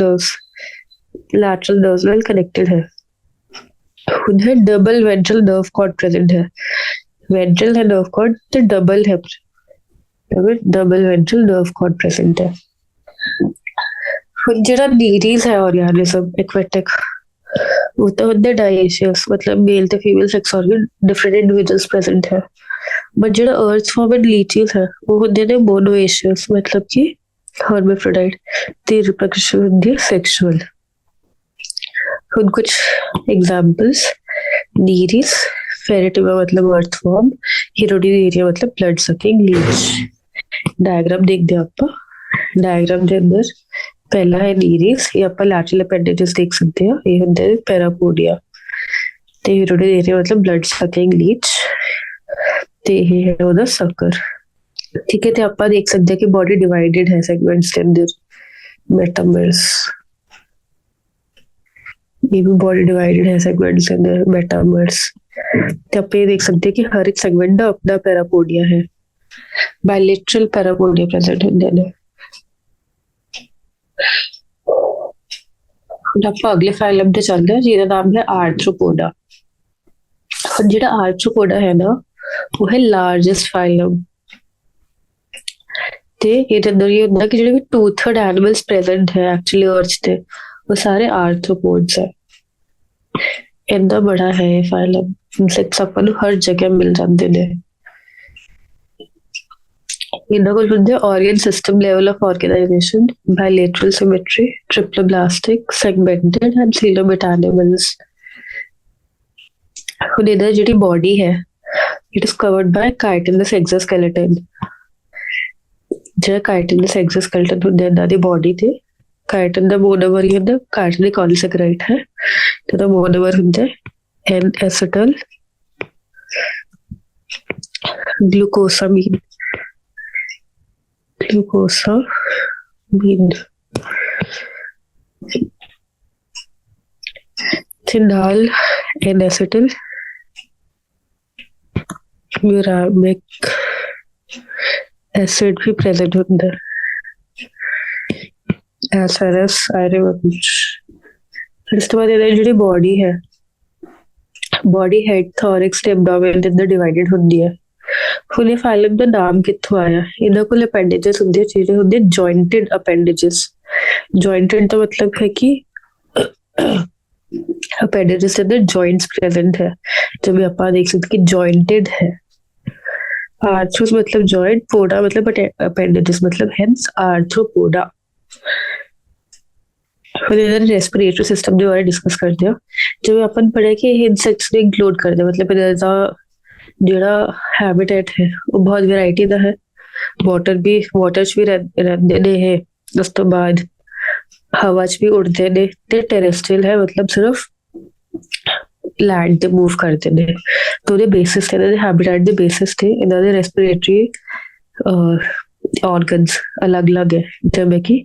ਨਰਵਸ ਨਾਲ ਕਨੈਕਟਡ ਹੈ ਹੁਣ ਹੈ ਡਬਲ ਵੈਂਟਰਲ ਨਰਵ ਕੌਰਡ ਪ੍ਰੈਜ਼ੈਂਟ ਹੈ ਵੈਂਟਰਲ ਹੈ ਨਰਵ ਕੌਰਡ ਤੇ ਡਬਲ ਹੈ ਡਬਲ ਵੈਂਟਰਲ ਨਰਵ ਕੌਰਡ ਪ੍ਰੈਜ਼ੈਂਟ ਹੈ ਹੁਣ ਜਿਹੜਾ ਨੀਰੀਜ਼ ਹੈ ਆਰਗੈਨਿਜ਼ਮ ਐਕਵੈਟਿਕ वो तो होते डाइशियस मतलब मेल ते female sex organ different individuals present है बट जो अर्थ फॉर्म एंड लीचीज है वो होते ने मोनोएशियस मतलब कि हर्माफ्रोडाइट ते रिप्रोडक्शन होती है सेक्सुअल कुछ एग्जांपल्स नीरिस फेरेटिमा मतलब अर्थ फॉर्म हिरोडिनेरिया मतलब ब्लड सकिंग लीच डायग्राम देख दे आप डायग्राम के अंदर पहला है नीरिस ये ਆਪਾਂ lateral appendages देख सकते हैं ये ਹੁੰਦੇ ਨੇ ਪੈਰਾਪੋਡੀਆ ਤੇ ਹੀਰੋਡਿਨੇਰੀਆ मतलब blood sucking leech ਤੇ ਇਹ ਹੈ ਉਹਦਾ ਸਕਰ ਠੀਕ ਹੈ ਤੇ ਆਪਾਂ ਦੇਖ ਸਕਦੇ ਹਾਂ ਕਿ ਬੋਡੀ ਡਿਵਾਈਡਡ ਹੈ ਸੈਗਮੈਂਟਸ ਦੇ ਅੰਦਰ ਮੈਟਾਮਰਸ ਇਹ ਵੀ ਬੋਡੀ ਡਿਵਾਈਡਡ ਹੈ ਸੈਗਮੈਂਟਸ ਦੇ ਅੰਦਰ ਮੈਟਾਮਰਸ ਤੇ ਆਪਾਂ ਇਹ ਦੇਖ ਸਕਦੇ ਹਾਂ ਕਿ ਹਰ ਇੱਕ ਸੈਗਮੈਂਟ ਦਾ ਆਪਣਾ ਪੈਰਾਪੋਡੀਆ ਹੈ ਬਾਇਲੇਟਰਲ ਪੈਰਾਪੋਡੀਆ ਪ੍ਰੈਜ਼ੈਂਟ ਹੁੰਦੇ ਨੇ ਆਪਾਂ ਅਗਲੇ ਫਾਈਲਮ ਤੇ ਚੱਲਦੇ ਹਾਂ ਜਿਹਦਾ ਨਾਮ ਹੈ ਆਰਥ੍ਰੋਪੋਡਾ ਜਿਹੜਾ ਆਰਥ੍ਰੋਪੋਡਾ ਹੈ ਨਾ ਉਹ ਹੈ ਲਾਰਜੈਸਟ ਫਾਈਲਮ ਤੇ ਇਹਦੇ ਅੰਦਰ ਇਹ ਹੁੰਦਾ ਕਿ ਜਿਹੜੇ ਵੀ ਟੂਥਡ ਐਨੀਮਲਸ ਪ੍ਰੈਜ਼ੈਂਟ ਹੈ ਐਕਚੁਅਲੀ ਅਰਥ ਤੇ ਉਹ ਸਾਰੇ ਆਰਥ੍ਰੋਪੋਡਸ ਹੈ ਇੰਨਾ ਬੜਾ ਹੈ ਇਹ ਫਾਈਲਮ ਇਨਸੈਕਟਸ ਆਪਾਂ ਨੂੰ ਹਰ ਜਗ੍ਹਾ ਮਿਲ ਜਾਂਦੇ ਨੇ ਇਹਨਾਂ ਕੋਲ ਹੁੰਦੇ organ system level of organization bilateral symmetry triploblastic segmented and coelomate animals ਹੁਣ ਇਹਦਾ ਜਿਹੜੀ body ਹੈ it is covered by chitinous exoskeleton ਜਿਹੜਾ chitinous exoskeleton ਹੁੰਦਾ ਇਹਨਾਂ ਦੀ body ਤੇ chitin ਦਾ monomer ਹੀ ਹੁੰਦਾ chitinic polysaccharide ਹੈ ਤੇ ਉਹਦਾ monomer ਹੁੰਦਾ N-acetyl glucosamine Phenol N-acetyl uramic acid भी present होता है as far as I remember इसके बाद ये जो बॉडी है बॉडी हेड थॉरिक्स ते एब्डोमेन के अंदर डिवाइडेड होती है ਹੁਣ ਇਹ ਫਾਈਲਮ ਦਾ ਨਾਮ ਕਿੱਥੋਂ ਆਇਆ? ਇਹਨਾਂ ਕੋਲ ਅਪੈਂਡੇजेस ਹੁੰਦੇ, ਜਿਹੜੇ ਹੁੰਦੇ ਜੁਆਇੰਟਡ ਅਪੈਂਡੇजेस। ਜੁਆਇੰਟਡ ਦਾ ਮਤਲਬ ਹੈ ਕਿ अपेंडेजेस के अंदर जॉइंट्स प्रेजेंट है, जब भी आप देख सकते कि जॉइंटेड है। आर्थ्रोस मतलब जॉइंट, पोडा मतलब अपेंडेजेस, मतलब हेंस आर्थ्रोपोडा। रेस्पिरेटरी सिस्टम के बारे डिस्कस करते हैं, जब अपन पढ़े कि इंसेक्ट्स ने इंक्लूड कर दिया, मतलब इहदा जिहड़ा हैबिटेट है वो बहुत वैरायटी का है। वाटर च भी रहंदे ने ये, उस तो बाद हवा च भी उड़ते ने, ते टेरेस्ट्रियल है, मतलब सिर्फ लैंड ते मूव करते ने। तो ਉਹਦੇ ਬੇਸਿਸ ਤੇ, ਇਹਨਾਂ ਦੇ ਹੈਬਿਟੈਟ ਦੇ ਬੇਸਿਸ ਤੇ ਇਹਨਾਂ ਦੇ ਰੈਸਪੀਰੇਟਰੀ ਆਰਗਨਸ ਅਲੱਗ-ਅਲੱਗ ਹੈ, ਜਿਵੇਂ ਕਿ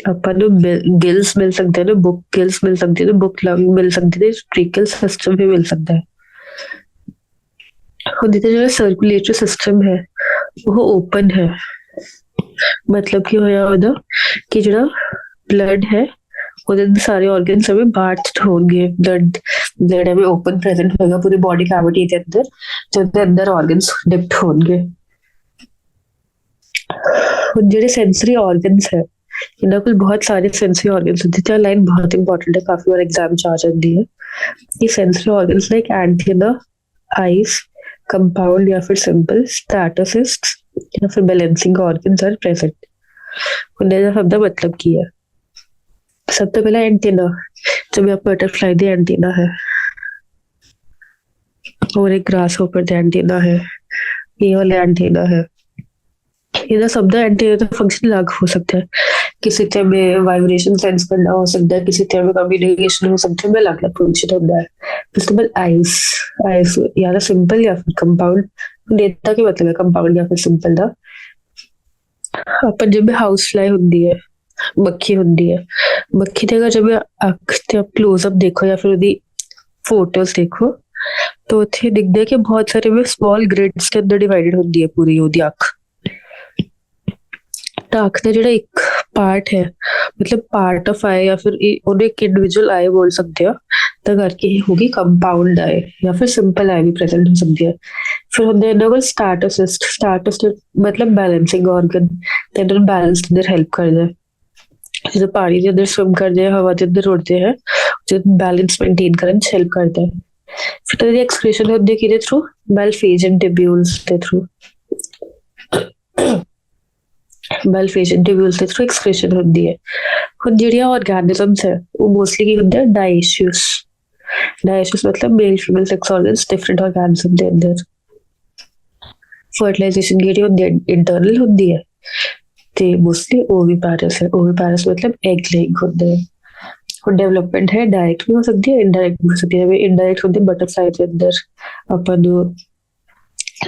ਆਪਾਂ ਨੂੰ ਗਿਲਸ ਮਿਲ ਸਕਦੇ ਨੇ, ਬੁੱਕ ਗਿਲਸ ਮਿਲ ਸਕਦੀ ਨੇ, ਬੁੱਕ ਲੰਗ ਮਿਲ ਸਕਦੀ ਨੇ, ਟ੍ਰੀਕਲ ਸਿਸਟਮ ਵੀ ਮਿਲ ਸਕਦਾ ਹੈ। ਉਹਦੇ ਤੇ ਜਿਹੜਾ ਸਰਕੂਲੇਟਰੀ ਸਿਸਟਮ ਹੈ ਉਹ ਓਪਨ ਹੈ, मतलब ਕੀ ਹੋਇਆ ਉਹਦਾ ਕਿ ਜਿਹੜਾ ब्लड है ਉਹਦੇ ਸਾਰੇ ਆਰਗਨਸ ਸਭ ਬਾਹਰ ਹੋਣਗੇ। ब्लड में ओपन प्रेजेंट होगा पूरी बॉडी कैविटी के अंदर, जो अंदर ऑर्गन्स डिप्ट होंगे। ਜਿਹੜੇ सेंसरी ऑर्गन्स है, ਇਹਨਾਂ ਕੋਲ बहुत सारे सेंसरी ऑर्गन्स होते हैं। लाइन बहुत इंपॉर्टेंट है, काफी बार एग्जाम ਚ आ ਜਾਂਦੀ है। ये sensory organs like antenna, eyes, compound या फिर सिंपल स्टैटोसिस्ट या फिर बैलेंसिंग ऑर्गन्स आर प्रेजेंट। उन्हें शब्द मतलब की है, सब तो पहला एंटीना, जब आप बटरफ्लाई दी एंटीना है और एक ग्रास होपर दी एंटीना है, ये वाला एंटीना है। इधर सब दा एंटीना का फंक्शन अलग हो सकता है, किसी टाइम में वाइब्रेशन सेंस करना हो सकता है, किसी टाइम में कम्युनिकेशन हो सकता है, में अलग अलग फंक्शन होता है। उसके बाद आइस या तो सिंपल या फिर कंपाउंड, डेटा के मतलब है कंपाउंड या फिर सिंपल दा। अपन जब हाउस फ्लाई होती है, मक्खी होती है, मक्खी ते जब अख ते क्लोजअप देखो या फिर ਉਹਦੀ फोटोज देखो तो ਉੱਥੇ दिखता है कि बहुत सारे में स्मॉल ग्रिड्स के अंदर डिवाइडेड होती है पूरी ਉਹਦੀ अख। अख का ਜਿਹੜਾ ਇੱਕ पार्ट है, मतलब पार्ट ऑफ आई या फिर ਉਹਨੂੰ ਇੱਕ इंडिविजुअल आई बोल सकते हो, ਤਾਂ ਕਰਕੇ ਇਹ होगी कंपाउंड आई या फिर सिंपल आई भी प्रेजेंट हो सकती है। फिर ਹੁੰਦੇ ਇਹਨਾਂ ਕੋਲ स्टार्टोसिस्ट मतलब बैलेंसिंग ऑर्गन, ਤੇ ਇਹਨਾਂ ਨੂੰ बैलेंस ਦੇ ਅੰਦਰ हेल्प करदा है। जो पानी के अंदर स्विम करते हैं, हवा के अंदर उड़ते हैं, जो बैलेंस मेंटेन करने में हेल्प करता है। फिर तो एक्सक्रीशन होती है किदे थ्रू? मेलफेजियन ट्यूब्यूल्स के थ्रू। मेलफेजियन ट्यूब्यूल्स के थ्रू एक्सक्रीशन होती है। ਹੁਣ ਜਿਹੜੀਆਂ ऑर्गेनिजम्स है वो मोस्टली ਕੀ ਹੁੰਦੇ हैं? डाइशियस मतलब male female sex organs different organism ਦੇ ਅੰਦਰ। फर्टिलाइजेशन ਜਿਹੜੀ ਹੁੰਦੀ है इंटरनल ਹੁੰਦੀ है, ਤੇ मोस्टली ओविपारस है। ओविपारस मतलब एग लेइंग होते हैं। और डेवलपमेंट है डायरेक्ट भी हो सकती है, इनडायरेक्ट भी हो सकती है। इनडायरेक्ट होती है बटरफ्लाई के अंदर, अपन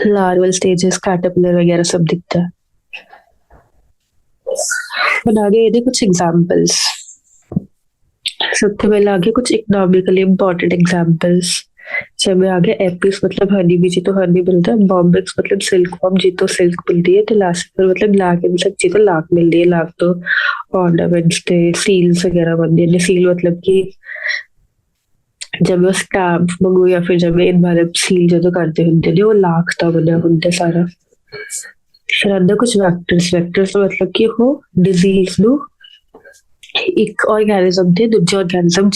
लार्वल स्टेजेस, कैटरपिलर वगैरह सब दिखता है। आगे ये कुछ एग्जांपल्स, सबसे पहले आगे कुछ इकोनॉमिकली इम्पोर्टेंट एग्जांपल्स। जब आगे एपिस मतलब हनी भी जी तो हनी मिलता है, बॉम्बिक्स मतलब सिल्क वॉर्म जी तो सिल्क मिलती है, लासिफर मतलब लाख इंसेक्ट जी तो लाख मिलती है, लाख तो ऑर्नामेंट्स थे, सील्स वगैरह बनती है। सील मतलब कि जब स्टैम्प मंगो या फिर जब इनवायरमेंट सील जो करते होंगे ने वो लाख का बना होंगे सारा। फिर आंदा कुछ वैक्टर्स मतलब कि वो डिजीज नु एक ऑर्गेनिज्म थे दूसरे ऑर्गेनिज्म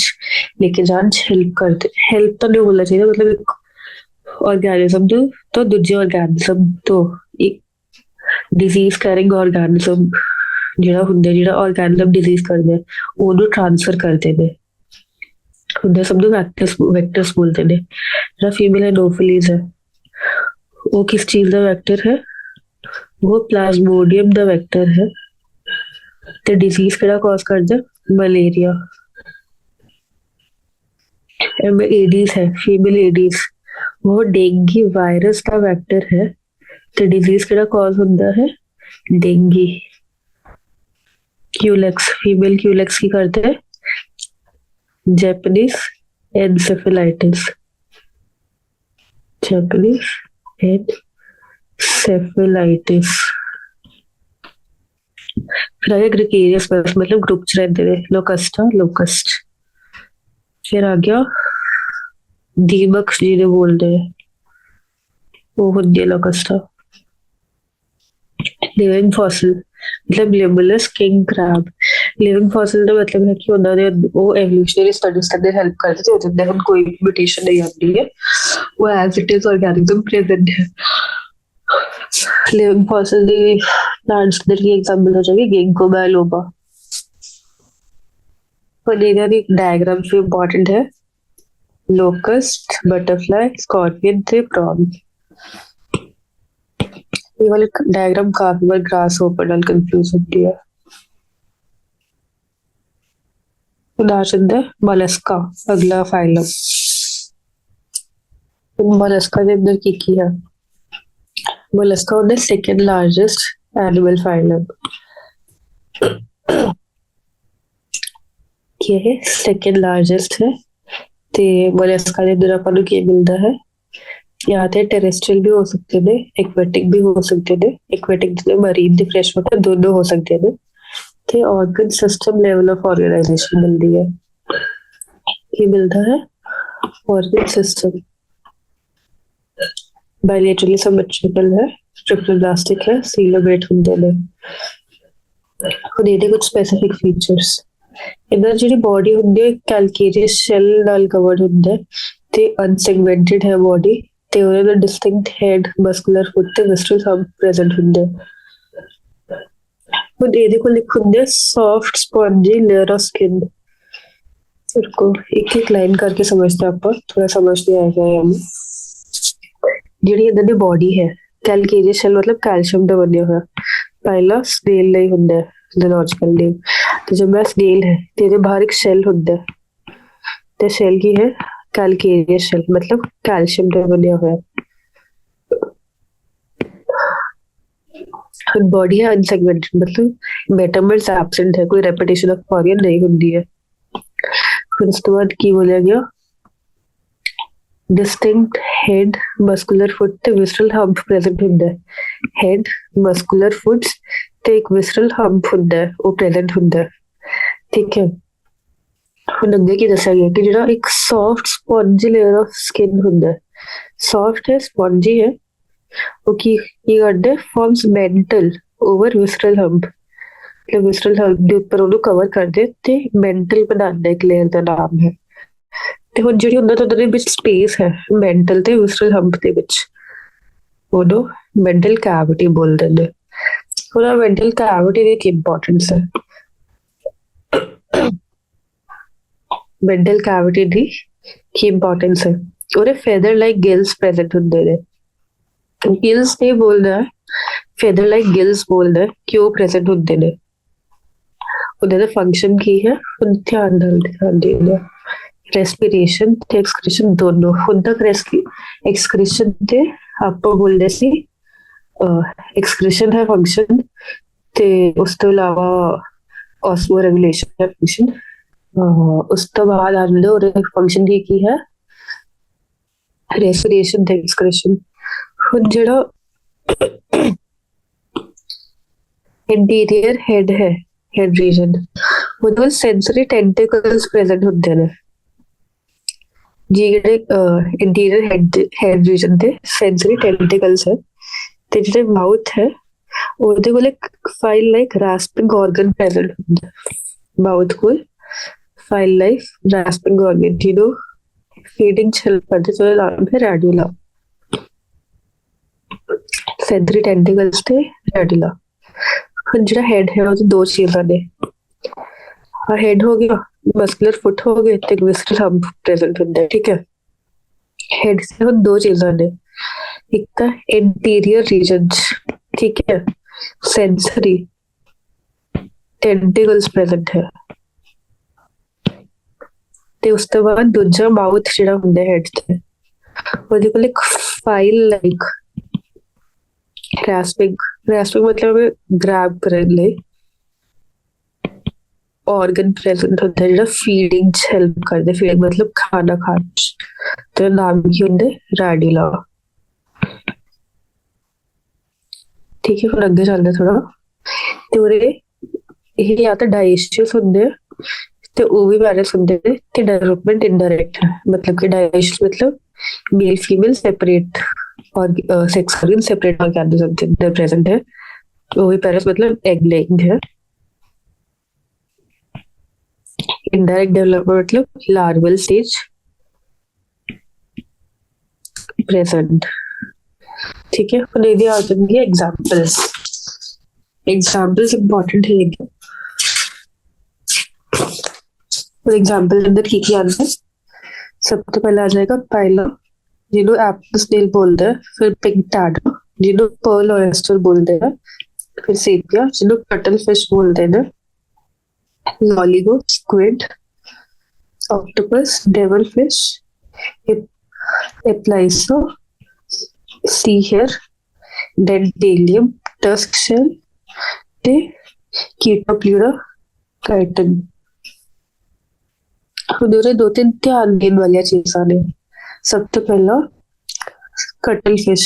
लेके जान हेल्प करते। हेल्प तो नहीं बोलना चाहिए, मतलब एक ऑर्गेनिज्म तो दूसरे ऑर्गेनिज्म तो एक डिजीज कैरिंग ऑर्गेनिज्म ਜਿਹੜਾ ਹੁੰਦਾ, ਜਿਹੜਾ ऑर्गेनिज्म डिजीज करदे ਉਹਨੂੰ ट्रांसफर करते ने, ਹੁੰਦੇ ਸਭ ਨੂੰ ਵੈक्टर्स बोलते ने। ਜਿਹੜਾ फीमेल एनोफिलीज है वो किस चीज का वेक्टर है? वो प्लाज्मोडियम का वेक्टर है। ਤੇ डिजीज ਕਿਹੜਾ कॉज करदा? मलेरिया। एडीज है, फीमेल एडीज, वो डेंगू वायरस का वेक्टर है। तो डिजीज किहड़ा कॉज होता है? डेंगू। क्यूलेक्स, फीमेल क्यूलेक्स की करते हैं? Japanese encephalitis. Japanese encephalitis. फिर आगे ग्रेगेरियस मतलब ग्रुप च रहते थे, लोकस्टा लोकस्ट। फिर आ गया दीमक जिन्हें बोलते हैं, वो ਹੁੰਦੀ ਹੈ ਲੋਕਸਟਾ। ਲਿਵਿੰਗ ਫੋਸਿਲ ਮਤਲਬ ਲਿਬਲਸ ਕਿੰਗ ਕ੍ਰੈਬ। ਲਿਵਿੰਗ ਫੋਸਿਲ ਦਾ ਮਤਲਬ ਹੈ ਕਿ ਉਹਨਾਂ ਦੇ ਉਹ ਐਵੋਲੂਸ਼ਨਰੀ ਸਟੱਡੀਜ਼ ਕਰਦੇ ਹੈਲਪ ਕਰਦੇ ਤੇ ਉਹਦੇ ਹੁਣ ਕੋਈ ਮਿਊਟੇਸ਼ਨ ਨਹੀਂ ਆਉਂਦੀ ਹੈ, ਉਹ ਐਜ਼ ਇਟ ਇਜ਼ ਆਰਗੈਨਿਜ਼ਮ ਪ੍ਰੈਜ਼ੈਂਟ ਹੈ। ਲਿਵਿੰਗ ਫੋਸਿਲ ਦੀ ਪਲਾਂਟਸ ਦੇ ਕੀ ਐਗਜ਼ਾਮਪਲ ਹੋ ਜਾਏਗੀ ਗਿੰਕੋ ਬਾਇਲੋਬਾ। और ਇਹਨਾਂ ਦੀ ਡਾਇਗਰਾਮ ਵੀ ਇੰਪੋਰਟੈਂਟ ਹੈ, ਲੋਕਸਟ, ਬਟਰਫਲਾਈ, ਸਕॉर्पियन ਤੇ ਪ੍ਰੌਨ। ਇਹ ਵਾਲੀ ਡਾਇਗਰਾਮ ਕਾਫੀ ਵਾਰ ਗ੍ਰਾਸ ਹੋਪਰ ਨਾਲ ਕੰਫਿਊਜ਼ ਹੁੰਦੀ ਹੈ। ਉਦਾਹਰਨ ਦੇ ਮੋਲਸਕਾ, ਅਗਲਾ ਫਾਈਲਮ। ਮੋਲਸਕਾ ਦੇ ਅੰਦਰ ਕੀ ਹੈ? ਮੋਲਸਕਾ ਉਹਦਾ ਸੈਕੰਡ ਲਾਰਜੈਸਟ ਐਨੀਮਲ ਫਾਈਲਮ। ਕੀ ਹੈ? ਸੈਕੰਡ ਲਾਰਜੈਸਟ ਹੈ। ਤੇ ਮੋਲਸਕਾ ਦੇ ਅੰਦਰ ਆਪਾਂ ਨੂੰ ਕੀ ਮਿਲਦਾ ਹੈ? ਜਾਂ ਤੇ ਟੈਰੇਸਟਰੀਅਲ ਵੀ ਹੋ ਸਕਦੇ ਨੇ, ਐਕਵੈਟਿਕ ਵੀ ਹੋ ਸਕਦੇ ਨੇ। ਐਕਵੈਟਿਕ ਜਿਵੇਂ ਮਰੀਨ ਤੇ ਫਰੈਸ਼ ਵਾਟਰ ਦੋਨੋਂ ਹੋ ਸਕਦੇ ਨੇ। ਤੇ organ system level of organisation ਮਿਲਦੀ ਹੈ। ਕੀ ਮਿਲਦਾ ਹੈ? ਆਰਗਨ ਸਿਸਟਮ ਬਾਇਲੇਟਰਲੀ ਸਿਮੈਟ੍ਰਿਕਲ ਹੈ, ਟ੍ਰਿਪਲੋਬਲਾਸਟਿਕ ਹੈ, ਸੀਲੋਬੇਟ ਹੁੰਦੇ ਨੇ। ਹੁਣ ਇਹਦੇ ਕੁਝ ਸਪੈਸੀਫਿਕ ਫੀਚਰਸ। ਇਹਨਾਂ ਜਿਹੜੀ ਬੋਡੀ ਹੁੰਦੀ ਹੈ ਕੈਲਕੇਰੀਅਸ ਸ਼ੈਲ ਨਾਲ ਕਵਰਡ ਹੁੰਦਾ ਤੇ ਅਨਸੈਗਮੈਂਟਡ ਹੈ ਬੋਡੀ, ਤੇ ਉਹਦੇ ਨਾਲ ਡਿਸਟਿੰਕਟ ਹੈਡ, ਮਸਕੂਲਰ ਫੁੱਟ ਤੇ ਵਿਸਟਰਲ ਹਬ ਪ੍ਰੈਜ਼ੈਂਟ ਹੁੰਦੇ। ਹੁਣ ਇਹਦੇ ਕੋਲ ਇੱਕ ਹੁੰਦੇ soft spongy layer of skin. को एक एक लाइन करके समझते हैं, आप थोड़ा समझते आएगा हमें। ਜਿਹੜੀ ਇਹਨਾਂ ਦੀ ਬੋਡੀ ਹੈ ਕੈਲਕੇਰੀਅਸ ਸ਼ੈਲ ਮਤਲਬ ਕੈਲਸ਼ੀਅਮ ਦਾ ਬਣਿਆ ਹੋਇਆ। ਪਹਿਲਾ ਸਨੇਲ ਲਈ ਹੁੰਦਾ ਹੈ ਜ਼ੂਲੌਜੀਕਲ ਨੇਮ। ਤੇ ਜब मैं स्नेल है ਤੇ ਇਹਦੇ ਬਾਹਰ ਇੱਕ ਸ਼ੈਲ ਹੁੰਦਾ ਹੈ ਤੇ ਸ਼ੈਲ ਕੀ ਹੈ? ਕੈਲਕੇਰੀਅਸ ਸ਼ੈਲ ਮਤਲਬ ਕੈਲਸ਼ੀਅਮ ਦਾ ਬਣਿਆ ਹੋਇਆ। ਹੁਣ ਬੋਡੀ ਹੈ ਅਨਸੈਗਮੈਂਟਡ ਮਤਲਬ ਮੈਟਾਮਰਸ ਐਬਸੈਂਟ ਹੈ, ਕੋਈ ਰੈਪੀਟੇਸ਼ਨ ਆਫ ਆਰਗਨ ਨਹੀਂ ਹੁੰਦੀ ਹੈ। फिर उसके बाद की बोला गया डिस्टिंक्ट हेड, मस्कुलर फुट ते विसरल हंप प्रेजेंट ਹੁੰਦਾ ਹੈ। हेड, मस्कुलर फुट्स ਤੇ ਇੱਕ ਵਿਸਰਲ ਹੰਪ ਹੁੰਦਾ ਹੈ, ਉਹ ਪ੍ਰੈਜ਼ੈਂਟ ਹੁੰਦਾ ਹੈ। ਠੀਕ ਹੈ। ਹੁਣ ਅੱਗੇ ਕੀ ਦੱਸਿਆ ਗਿਆ ਕਿ ਜਿਹੜਾ ਇੱਕ soft spongy layer of skin ਹੁੰਦਾ ਹੈ, ਸੌਫਟ ਹੈ, ਸਪੰਜੀ ਹੈ, ਉਹ ਕੀ ਕਰਦੇ? Farms mental over visceral hump. Visceral hump ਦੇ ਉੱਪਰ ਉਹਨੂੰ ਕਵਰ ਕਰਦੇ ਤੇ ਮੈਂਟਲ ਬਣਾਉਂਦਾ ਇੱਕ ਲੇਅਰ ਦਾ ਨਾਮ ਹੈ। ਤੇ ਹੁਣ ਜਿਹੜੀ ਉਹਨਾਂ ਦੇ ਵਿੱਚ ਸਪੇਸ ਹੈ ਮੈਂਟਲ ਤੇ ਵਿਸਰਲ ਹੰਪ ਦੇ ਵਿੱਚ, ਉਹਨੂੰ ਮੈਂਟਲ ਕੈਵਿਟੀ ਬੋਲਦੇ ਨੇ। ਹੁਣ ਮੈਂਟਲ ਕੈਵਿਟੀ ਦੀ ਕੀ ਇੰਪੋਰਟੈਂਸ ਹੈ? ਮੈਂਟਲ ਕੈਵਿਟੀ ਦੀ ਕੀ ਇੰਪੋਰਟੈਂਸ ਹੈ? ਉਹਦੇ ਫੈਦਰ ਲਾਈਕ ਗਿਲਸ ਪ੍ਰੈਜ਼ੈਂਟ ਹੁੰਦੇ ਨੇ। ਗਿਲਸ ਨਹੀਂ ਬੋਲਦਾ, ਫੈਦਰ ਲਾਈਕ ਗਿਲਸ ਬੋਲਦਾ ਕਿ ਉਹ ਪ੍ਰੈਜ਼ੈਂਟ ਹੁੰਦੇ ਨੇ। ਉਹਨਾਂ ਦਾ ਫੰਕਸ਼ਨ ਕੀ ਹੈ? ਹੁਣ ਧਿਆਨ ਦੇਣਾ। ਰੈਸਪੀਰੇਸ਼ਨ ਤੇ ਐਕਸਕ੍ਰੀਸ਼ਨ ਦੋਨੋਂ। ਹੁਣ ਤੱਕ ਐਕਸਕ੍ਰੀਸ਼ਨ ਤੇ ਆਪਾਂ ਬੋਲਦੇ ਸੀ ਐਕਸਕ੍ਰੀਸ਼ਨ ਹੈ ਫੰਕਸ਼ਨ, ਤੇ ਉਸ ਤੋਂ ਇਲਾਵਾ ਆਸਮੋ ਰੈਗੂਲੇਸ਼ਨ ਹੈ ਫੰਕਸ਼ਨ। ਉਸ ਤੋਂ ਬਾਅਦ ਆਉਂਦੇ ਉਹਦੇ ਫੰਕਸ਼ਨ ਦੀ ਕੀ ਹੈ? ਰੈਸਪੀਰੇਸ਼ਨ ਤੇ ਐਕਸਕ੍ਰੀਸ਼ਨ। ਹੁਣ ਜਿਹੜਾ ਇੰਟੀਰੀਅਰ ਹੈਡ ਹੈ, ਹੈਡ ਰੀਜਨ, ਉਹਦੇ ਵਿੱਚ ਸੈਂਸਰੀ ਟੈਂਟੇਕਲਸ ਪ੍ਰੈਜ਼ੈਂਟ ਹੁੰਦੇ ਨੇ। ਜਿਹੜੇ ਇੰਟੀਰੀਅਰ ਹੈਡ ਰੀਜਨ ਤੇ ਸੈਂਸਰੀ ਟੈਂਟੇਕਲਸ ਹੈ, ਤੇ ਜਿਹੜੇ ਮਾਊਥ ਹੈ ਉਹਦੇ ਕੋਲ ਇੱਕ ਫਾਈਲ ਲਾਈਕ ਰਾਸਪਿੰਗ ਆਰਗਨ ਪ੍ਰੈਜ਼ੈਂਟ ਹੁੰਦਾ। ਮਾਊਥ ਕੋਲ ਫਾਈਲ ਲਾਈਕ ਰਾਸਪਿੰਗ ਆਰਗਨ ਜਿਹਨੂੰ ਫੀਡਿੰਗ ਚ ਹੈਲਪ ਕਰਦੇ, ਉਹਦਾ ਨਾਮ ਹੈ ਰੈਡੂਲਾ। ਸੈਂਸਰੀ ਟੈਂਟੇਕਲਸ ਤੇ ਰੈਡੂਲਾ। ਹੁਣ ਜਿਹੜਾ ਹੈਡ ਹੈ ਉਹਦੇ ਦੋ ਚੀਜ਼ਾਂ ਨੇ। ਹੈਡ ਹੋ ਗਿਆ, ਮਸਕੂਲਰ ਫੁੱਟ ਹੋ ਗਏ ਤੇ ਵਿਸਰਲ ਹੰਪ ਪ੍ਰੈਜ਼ੈਂਟ ਹੁੰਦਾ। ਠੀਕ ਹੈ। ਹੈਡ ਸੇ ਹੁਣ ਦੋ ਚੀਜ਼ਾਂ ਨੇ, ਇੱਕ ਤਾਂ ਇੰਟੀਰੀਅਰ ਰੀਜਨ, ਠੀਕ ਹੈ, ਸੈਂਸਰੀ ਟੈਂਟੇਕਲਸ ਪ੍ਰੈਜ਼ੈਂਟ ਹੈ, ਤੇ ਉਸ ਤੋਂ ਬਾਅਦ ਦੂਜਾ ਮਾਊਥ ਜਿਹੜਾ ਹੁੰਦਾ ਹੈਡ ਤੇ, ਉਹਦੇ ਕੋਲ ਇੱਕ ਫਾਈਲ ਲਾਈਕ ਰੈਸਪਿੰਗ ਮਤਲਬ ਗ੍ਰੈਬ ਕਰਨ ਲਈ ਆਰਗਨ ਪ੍ਰੈਜ਼ੈਂਟ ਹੁੰਦਾ ਜਿਹੜਾ ਫੀਡਿੰਗ ਚ ਹੈਲਪ ਕਰਦੇ। ਫੀਡਿੰਗ ਮਤਲਬ ਖਾਣਾ ਖਾਣ ਚ, ਤੇ ਨਾਮ ਕੀ ਹੁੰਦੇ? ਰੈਡੂਲਾ। ਠੀਕ ਹੈ। ਹੁਣ ਅੱਗੇ ਚੱਲਦੇ ਥੋੜਾ। ਤੇ ਉਹਦੇ ਇਹ ਜਾਂ ਤਾਂ ਡਾਇਸ਼ੀਅਸ ਹੁੰਦੇ ਤੇ ਉਹ ਵੀ ਵਾਇਰਸ ਹੁੰਦੇ ਨੇ, ਤੇ ਡਿਵੈਲਪਮੈਂਟ ਇਨਡਾਇਰੈਕਟ ਹੈ, ਮਤਲਬ ਕਿ ਡਾਇਸ਼ੀਅਸ ਮਤਲਬ ਮੇਲ ਫੀਮੇਲ ਸੈਪਰੇਟ और sex organ separate organism present है। ओविपेरस मतलब एग लेइंग है। इनडायरेक्ट डेवलपमेंट मतलब लार्वल स्टेज प्रेजेंट। ठीक है, और ये आ जाएंगे एग्जांपल्स। एग्जांपल्स इंपॉर्टेंट है ये। फॉर एग्जांपल अंदर की आंसर सबसे पहले आ जाएगा पाइला, जिन्हों एप्पल स्नेल बोलते हैं, फिर पिंक टैडर जिन्हों पर्ल ऑयस्टर बोलते हैं, फिर सेपिया जिन्हों कटल फिश बोलते हैं, loligo, squid, octopus, devil fish, aplysia, sea hare, dentalium, tusk shell, chaetopleura, chiton. उन्होंने दो तीन ध्यान देने वाली चीज़ां ने। सबसे पहला कटल फिश।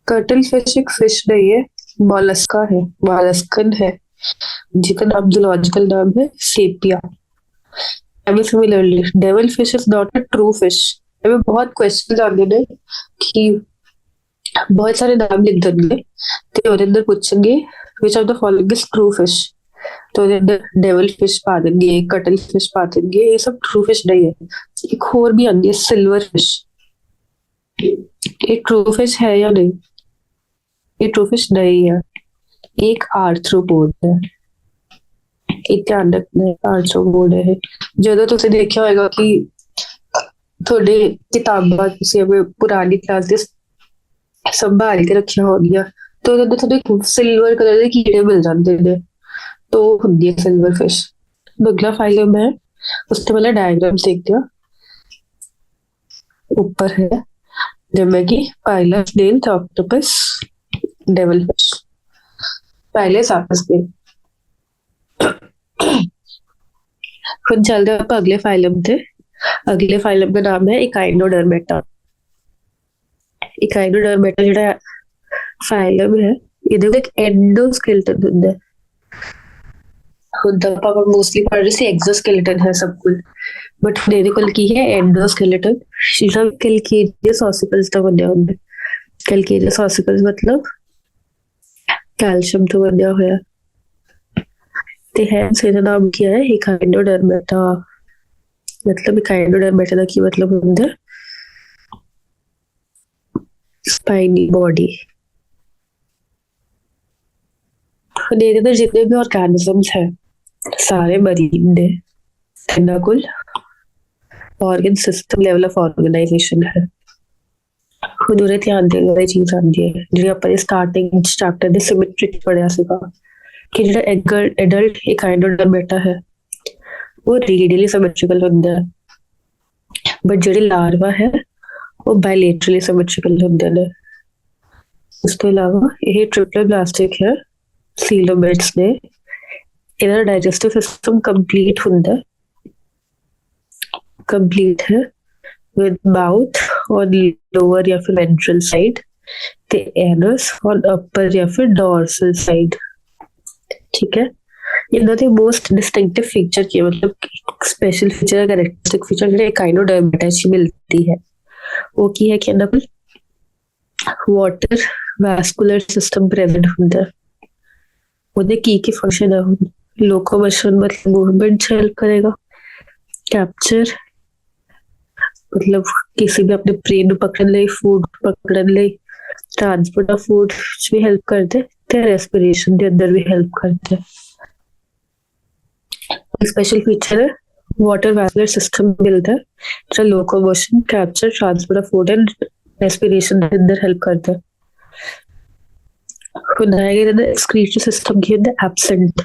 कटल फिश एक फिश नहीं है, मॉलस्का है, मॉलस्कन है, जिसका नाम जूलॉजिकल नाम है sepia. Similarly devil fish is not a true fish. हमें बहुत क्वेश्चन आते हैं कि बहुत सारे नाम लिख देंगे तो ਉਹਦੇ अंदर पूछेंगे which of the following is true fish, तो ਉਹਦੇ अंदर डेविल फिश पा देंगे, कटल फिश पा देंगे, ये सब ट्रू फिश नहीं है। एक और भी आती है सिल्वर फिश, ये ट्रू फिश है या नहीं? ये ट्रू फिश नहीं है, एक आर्थ्रोपोड है। ध्यान रखना, आर्थ्रोपोड है। ਜਦੋਂ ਤੁਸੀਂ ਦੇਖਿਆ ਹੋਵੇਗਾ ਕਿ ਤੁਹਾਡੇ ਕਿਤਾਬਾਂ ਤੁਸੀਂ ਆਪਣੇ ਪੁਰਾਣੀ ਕਲਾਸ ਦੇ ਸੰਭਾਲ ਕੇ ਰੱਖਿਆ ਹੋਣਗੀਆਂ, तो थोड़े सिल्वर कलर के कीड़े मिल जाते हैं, तो होती है सिल्वर फिश। अगला फाइलम है, उससे पहले डायग्राम देखते हैं। ऊपर है जिसमें कि पाइला, स्नेल, ऑक्टोपस, डेविल फिश। पहले साफस के फिर चल रहे हैं अगले फाइलम थे। अगले फाइलम का नाम है इकाइनोडर्मेटा। इकाइनोडर्मेटा जो फाइलम है, ਇਹਦੇ ਵਿੱਚ एंडोस्केलेटन ਹੁੰਦਾ ਆਪਾਂ ਮੋਸਟਲੀ ਪੜ੍ਹ ਰਹੇ ਸੀ ਐਗਜ਼ੋਸਕੇਲੇਟਨ ਹੈ ਸਭ ਕੁਝ, ਬਟ ਇਹਦੇ ਕੋਲ ਕੀ ਹੈ एंडोस्केलेटन। ਜਿਹੜਾ ਕੈਲਕੇਰੀਅਸ ऑसिकल्स ਦਾ ਬਣਿਆ ਹੁੰਦਾ। ਕੈਲਕੇਰੀਅਸ ऑसिकल्स मतलब ਕੈਲਸ਼ੀਅਮ ਤੋਂ ਬਣਿਆ ਹੋਇਆ, ਤੇ ਹੈਂਸ ਇਹਦਾ ਨਾਮ ਕੀ ਹੈ ਇਕਾइनोडर्मेटा। मतलब इकाइनोडर्मेटा ਦਾ ਕੀ मतलब ਹੁੰਦਾ? Spiny body. जितने भी ऑर्गेनिजम्स है सारे मरीन ने, इन्हां कोल organ system level of organization है। ਹੁਣ ਉਹਦੇ ਧਿਆਨ ਦੇਣ ਵਾਲੀ ਚੀਜ਼ ਆਉਂਦੀ ਹੈ ਜਿਹੜੀ ਆਪਾਂ ਸਟਾਰਟਿੰਗ ਚੈਪਟਰ ਦੇ ਸਿਮੈਟਰੀ ਚ ਪੜਿਆ ਸੀਗਾ ਕਿ ਜਿਹੜਾ ਐਡਲਟ ਇਕਾइनोडर्मेटा ਹੈ ਉਹ ਰੇਡੀਅਲੀ ਸਿਮੈਟ੍ਰਿਕਲ ਹੁੰਦਾ ਹੈ, ਬਟ ਜਿਹੜੇ ਲਾਰਵਾ ਹੈ ਉਹ ਬਾਇਲੇਟਰਲੀ ਸਿਮੈਟ੍ਰਿਕਲ ਹੁੰਦੇ ਨੇ। ਇਸ ਤੋਂ ਇਲਾਵਾ ਇਹ ट्रिप्लोब्लास्टिक है, सीलोमेट्स ने। इनका डाइजेस्टिव सिस्टम कंप्लीट होता है, कंप्लीट है विद माउथ और लोअर या फिर वेंट्रल साइड, ते एनस और अपर या फिर डॉर्सल साइड। ठीक है, इनका ते मोस्ट डिस्टिंक्टिव फीचर की मतलब स्पेशल फीचर कैरेक्टरिस्टिक फीचर जो इकाइनोडर्मेटा च मिलती है वो की है कि इनका वाटर वैस्कुलर सिस्टम प्रेजेंट होता है। ਉਹਦੇ ਕੀ फंक्शन है? लोकोमोशन मतलब मूवमेंट हेल्प करेगा, कैप्चर मतलब किसी भी अपने प्रे ਨੂੰ ਪਕੜਨ ਲਈ, ਫੂਡ ਪਕੜਨ ਲਈ, ट्रांसपोर्ट ऑफ फूड भी हेल्प करते, ਤੇ रेस्पिरेशन ਦੇ अंदर भी हेल्प करते। स्पेशल फीचर है वाटर वैस्कुलर सिस्टम मिलता है जो locomotion, capture, transport of food and respiration के अंदर हेल्प करता है। एक्सक्रीटरी सिस्टम की अंदर एब्सेंट,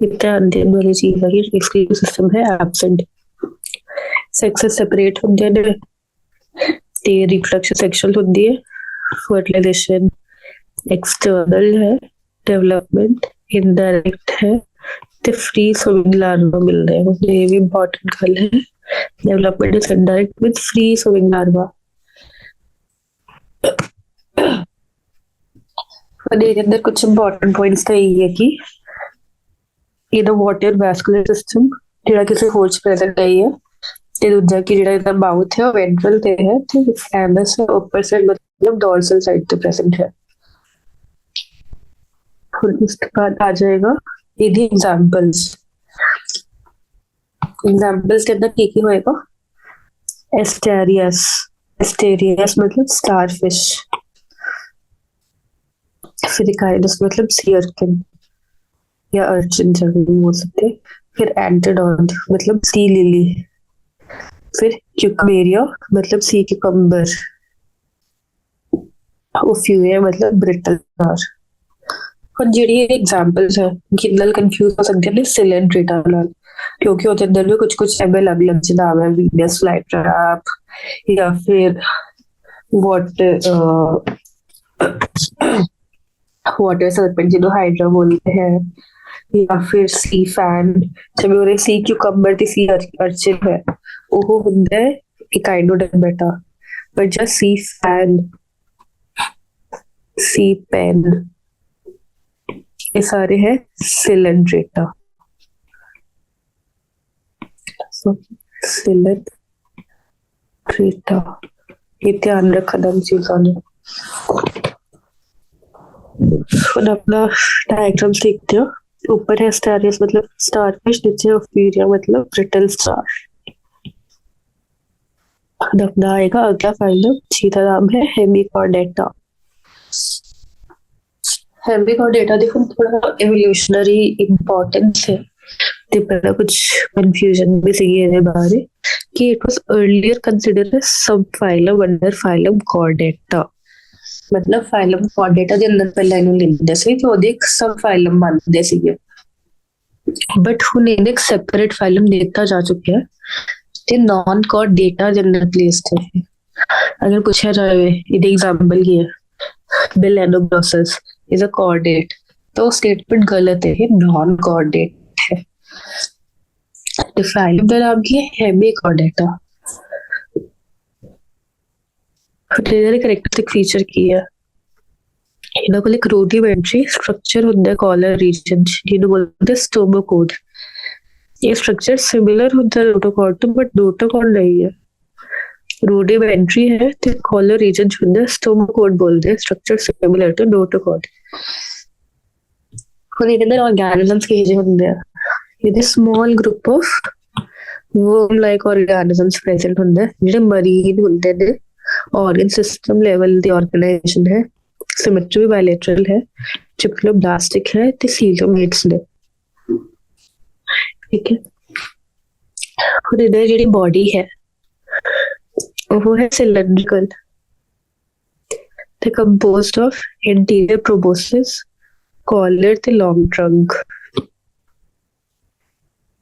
ध्यान देने वाली चीज है कि एक्सक्रीटरी सिस्टम है एब्सेंट। सेक्सेस सेपरेट होंगे ने, ते रिप्रोडक्शन सेक्शुअल होती है, फर्टिलाइजेशन एक्सटर्नल है, डेवलपमेंट इनडायरेक्ट है, ते फ्री स्विमिंग लार्वा मिल रहे हैं। ये भी इंपॉर्टेंट गल है, development is indirect with free swimming larva. ਇਹਦੇ ਅੰਦਰ ਕੁਝ ਇੰਪੋਰਟੈਂਟ ਪੁਆਇੰਟਸ ਤਾਂ ਇਹ ਹੈ ਕਿ ਇਹਦਾ ਵਾਟਰ ਵੈਸਕੂਲਰ ਸਿਸਟਮ ਜਿਹੜਾ ਕਿਸੇ ਹੋਰ ਚ ਪ੍ਰੈਜ਼ੈਂਟ ਨਹੀਂ ਹੈ, ਤੇ ਦੂਜਾ ਕਿ ਜਿਹੜਾ ਇਹਦਾ ਮਾਊਥ ਹੈ ਉਹ ਵੈਂਟਰਲ ਤੇ ਹੈ, ਤੇ ਐਨਸ ਉੱਪਰ ਸਾਈਡ मतलब डोर्सल साइड पे प्रेजेंट है। फिर उसके बाद आ जाएगा यदि एग्जाम्पल्स। एग्जाम्पल्स के अंदर क्या होएगा? एस्टेरियस। एस्टेरियस मतलब स्टारफिश। फिरिकाइडस मतलब सी अर्चिन या अर्चिन, जब भी बोल सकते हैं। फिर एंटोडॉन मतलब सी लिली। फिर क्यूकमेरिया मतलब सी क्यूकम्बर। ओफ्यूरिया मतलब ब्रिटल फ्लावर। और ਜਿਹੜੀ एग्जांपल्स है जिन नाल कंफ्यूज हो सकते ने सिलेंड्रेटा नाल, क्योंकि ਉਹਦੇ ਅੰਦਰ ਵੀ कुछ कुछ ਐਵੇਂ ਅਲੱਗ-ਅਲੱਗ ਜਿਹੇ ਨਾਮ ਹੈ, ਵੀਨਸ ਫਲਾਈਟ੍ਰੈਪ या फिर वाटर वाटर सर्पेंट जिन्हों हाइड्रा बोलते हैं, या फिर सी फैन जिਵੇਂ ਉਹਦੇ सी क्यूकम्बर ਤੇ सी अर्चिन है ਉਹ ਹੁੰਦਾ है इकाइनोडर्मेटा। पर जस्ट सी फैन, सी पेन, ये सारे हैं सिलेंड्रेटा। सिलेंड्रेटा ये ध्यान रखना इन चीजों ने। अपना डायग्राम देखते हो। ऊपर है स्टारियस मतलब स्टारफिश, नीचे ओफ्यूरिया मतलब ब्रिटल स्टार। अपना आएगा अगला फाइलम, जिसका नाम है हेमिकॉर्डेटा। हेमिकॉर्डेटा देखो थोड़ा एवोल्यूशनरी इंपॉर्टेंस है ते पहला कुछ कंफ्यूजन भी सी ਇਹਦੇ ਬਾਰੇ कि it was earlier considered as sub phylum under phylum chordata. मतलब फाइलम कॉर्डेटा ਦੇ ਅੰਦਰ ਪਹਿਲਾਂ ਇਹਨੂੰ ਲੈਂਦੇ ਸੀ ਤੇ ਉਹਦੇ ਇੱਕ ਸਬ ਫਾइलम ਮੰਨਦੇ ਸੀਗੇ। बट ਹੁਣ ਇਹਨੇ ਇੱਕ ਸੈਪਰੇਟ ਫਾइलਮ ਦਿੱਤਾ ਜਾ ਚੁੱਕਿਆ ਤੇ नॉन कॉर्डेटा ਦੇ ਅੰਦਰ ਪਲੇਸਡ ਹੈ। अगर पूछा जाए ਇਹਦੇ एग्जांपल ਕੀ है, बेलेनोग्लोसस इज अ कॉर्डेट, तो स्टेटमेंट गलत है, नॉन कॉर्डेट है। तो फाइलम का नाम क्या है? हेमिकॉर्डेटा। ਇਹਦੇ ਕਰੈਕਟਰਿਸਟਿਕ ਫੀਚਰ ਕੀ ਹੈ? ਇਹਨਾਂ ਕੋਲ ਇੱਕ ਰੂਡੀਮੈਂਟਰੀ ਸਟਰਕਚਰ ਹੁੰਦਾ ਕਾਲਰ ਰੀਜਨ ਜਿਹਨੂੰ ਬੋਲਦੇ ਸਟੋਮੋਕੋਡ। ਇਹ ਸਟਰਕਚਰ ਸਿਮਿਲਰ ਹੁੰਦਾ ਨੋਟੋਕॉर्ड ਤੋਂ, बट नोटोकॉर्ड नहीं है, रूडिमेंट्री है। तो कॉलर रीजन ਹੁੰਦਾ स्टोमोकॉर्ड बोलते हैं, स्ट्रक्चर सिमिलर टू नोटोकॉर्ड। ਹੁਣ ਇਹਦੇ ਅੰਦਰ ਆਰਗੈਨਿਜ਼ਮਸ ਕੀ ਜਿਹੇ ਹੁੰਦੇ ਆ? ਇਹਦੇ small group of worm like organisms present ਹੁੰਦੇ ਜਿਹੜੇ ਮਰੀਨ ਹੁੰਦੇ ਨੇ। ऑर्गन सिस्टम लेवल दी ऑर्गेनाइजेशन है, सिमेट्री बायलैटरल है, ट्रिप्लोब्लास्टिक है ते सीलोमेट्स ने। ठीक है। और इधर ਜਿਹੜੀ बॉडी है वो है सिलेंड्रिकल ते composed of anterior proboscis, collar ते लॉन्ग ट्रंक।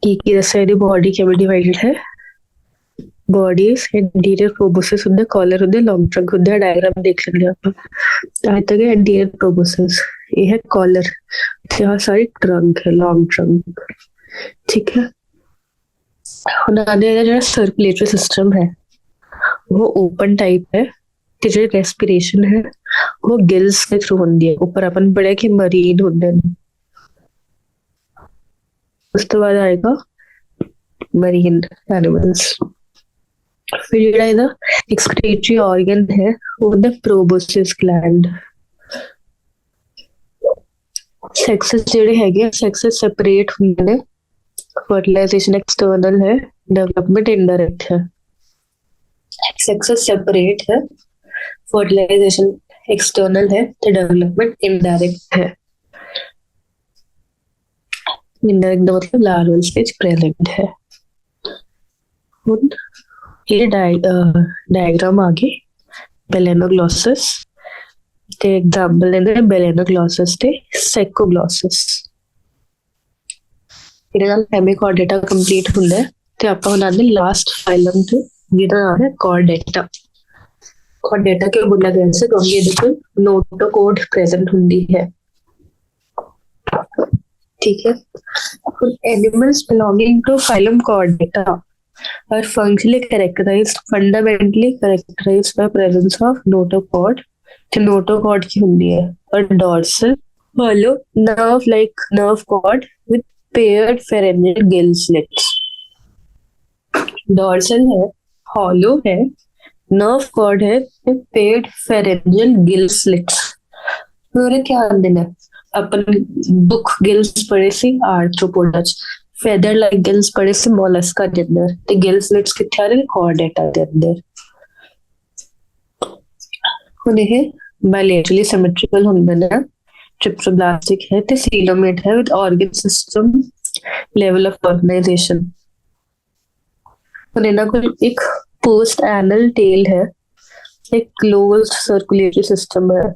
की दसा दी बॉडी किਵੇਂ डिवाइडेड है? बॉडीज इंटीरियर प्रोबोसिस ਹੁੰਦੇ, कॉलर ਹੁੰਦੇ, लॉन्ग ट्रंक ਹੁੰਦੇ। डायग्राम देख लेंगे आप। आज तक है इंटीरियर प्रोबोसिस, ये है कॉलर, यहाँ सारी ट्रंक है, लॉन्ग ट्रंक। ठीक है। ਹੁਣ ਆਦੇ ਜਿਹੜਾ सर्कुलेटरी सिस्टम है वो ओपन टाइप है ਤੇ ਜਿਹੜੀ रेस्पिरेशन है वो गिल्स के थ्रू ਹੁੰਦੀ है। ऊपर अपन पढ़े कि मरीन ਹੁੰਦੇ ਨੇ। ਉਸ ਤੋਂ ਬਾਅਦ ਆਏਗਾ मरीन एनिमल्स। फिर ਜਿਹੜਾ ਇਹਦਾ ਐਕਸਕ੍ਰੀਟਰੀ ਆਰਗਨ ਹੈ ਉਹ ਹੁੰਦਾ ਪ੍ਰੋਬੋਸਿਸ ਗਲੈਂਡ। ਸੈਕਸਸ ਜਿਹੜੇ ਹੈਗੇ ਸੈਕਸਸ ਸੈਪਰੇਟ ਹੁੰਦੇ ਨੇ। फर्टिलाइजेशन एक्सटर्नल है, डेवलपमेंट इनडायरेक्ट है। सेक्सेस सेपरेट है, फर्टिलाइजेशन एक्सटर्नल है तो डेवलपमेंट इनडायरेक्ट है। इनडायरेक्ट मतलब लार्वल स्टेज प्रेजेंट है। ये डायग्राम आगे बेलेनोग्लोसस ते एग्जांपल देंदे बेलेनोग्लोसस ते साइकोग्लोसस। ਇਹਦੇ ਨਾਲ ਹੈਮੀਕॉर्डेटा ਕੰਪਲੀਟ ਹੁੰਦਾ ਹੈ ਤੇ ਆਪਾਂ ਹੁਣ ਆਉਂਦੇ ਲਾਸਟ ਫਾਈਲਮ ਤੇ ਜਿਹਦਾ ਨਾਮ ਹੈ कॉर्डेटा। कॉर्डेटा क्यों बोला गया है? क्योंकि ਇਹਦੇ ਕੋਲ नोटोकॉर्ड प्रेजेंट ਹੁੰਦੀ है। ठीक है। Animals belonging to phylum chordata are fundamentally characterized by presence of notochord। तो notochord की ਹੁੰਦੀ है और dorsal hollow nerve like nerve cord with paired pharyngeal gill slits। Dorsal है, हॉलो है, ਨਰਵ ਕਾਰਡ ਹੈ ਤੇ ਪੇਡ ਫੈਰੰਜਲ ਗਿਲ ਸਲਿਟਸ। ਉਹਦੇ ਧਿਆਨ ਦੇਣਾ, अपन बुक गिल्स पढ़े सी आर्थ्रोपोडा च, फेदर लाइक गिल्स पढ़े सी मोलस्का दे अंदर, ते गिल स्लिट्स कित्थे आ रहे ने कॉर्डेटा दे अंदर। हुण ये बायलैटरली सिमेट्रिकल हुंदे ने, ट्रिप्टोब्लास्टिक है ते सीलोमेट है with organ system level of organisation. हुण इन्हां कोल एक पोस्ट एनल टेल है, एक क्लोज्ड सर्कुलेटरी सिस्टम है,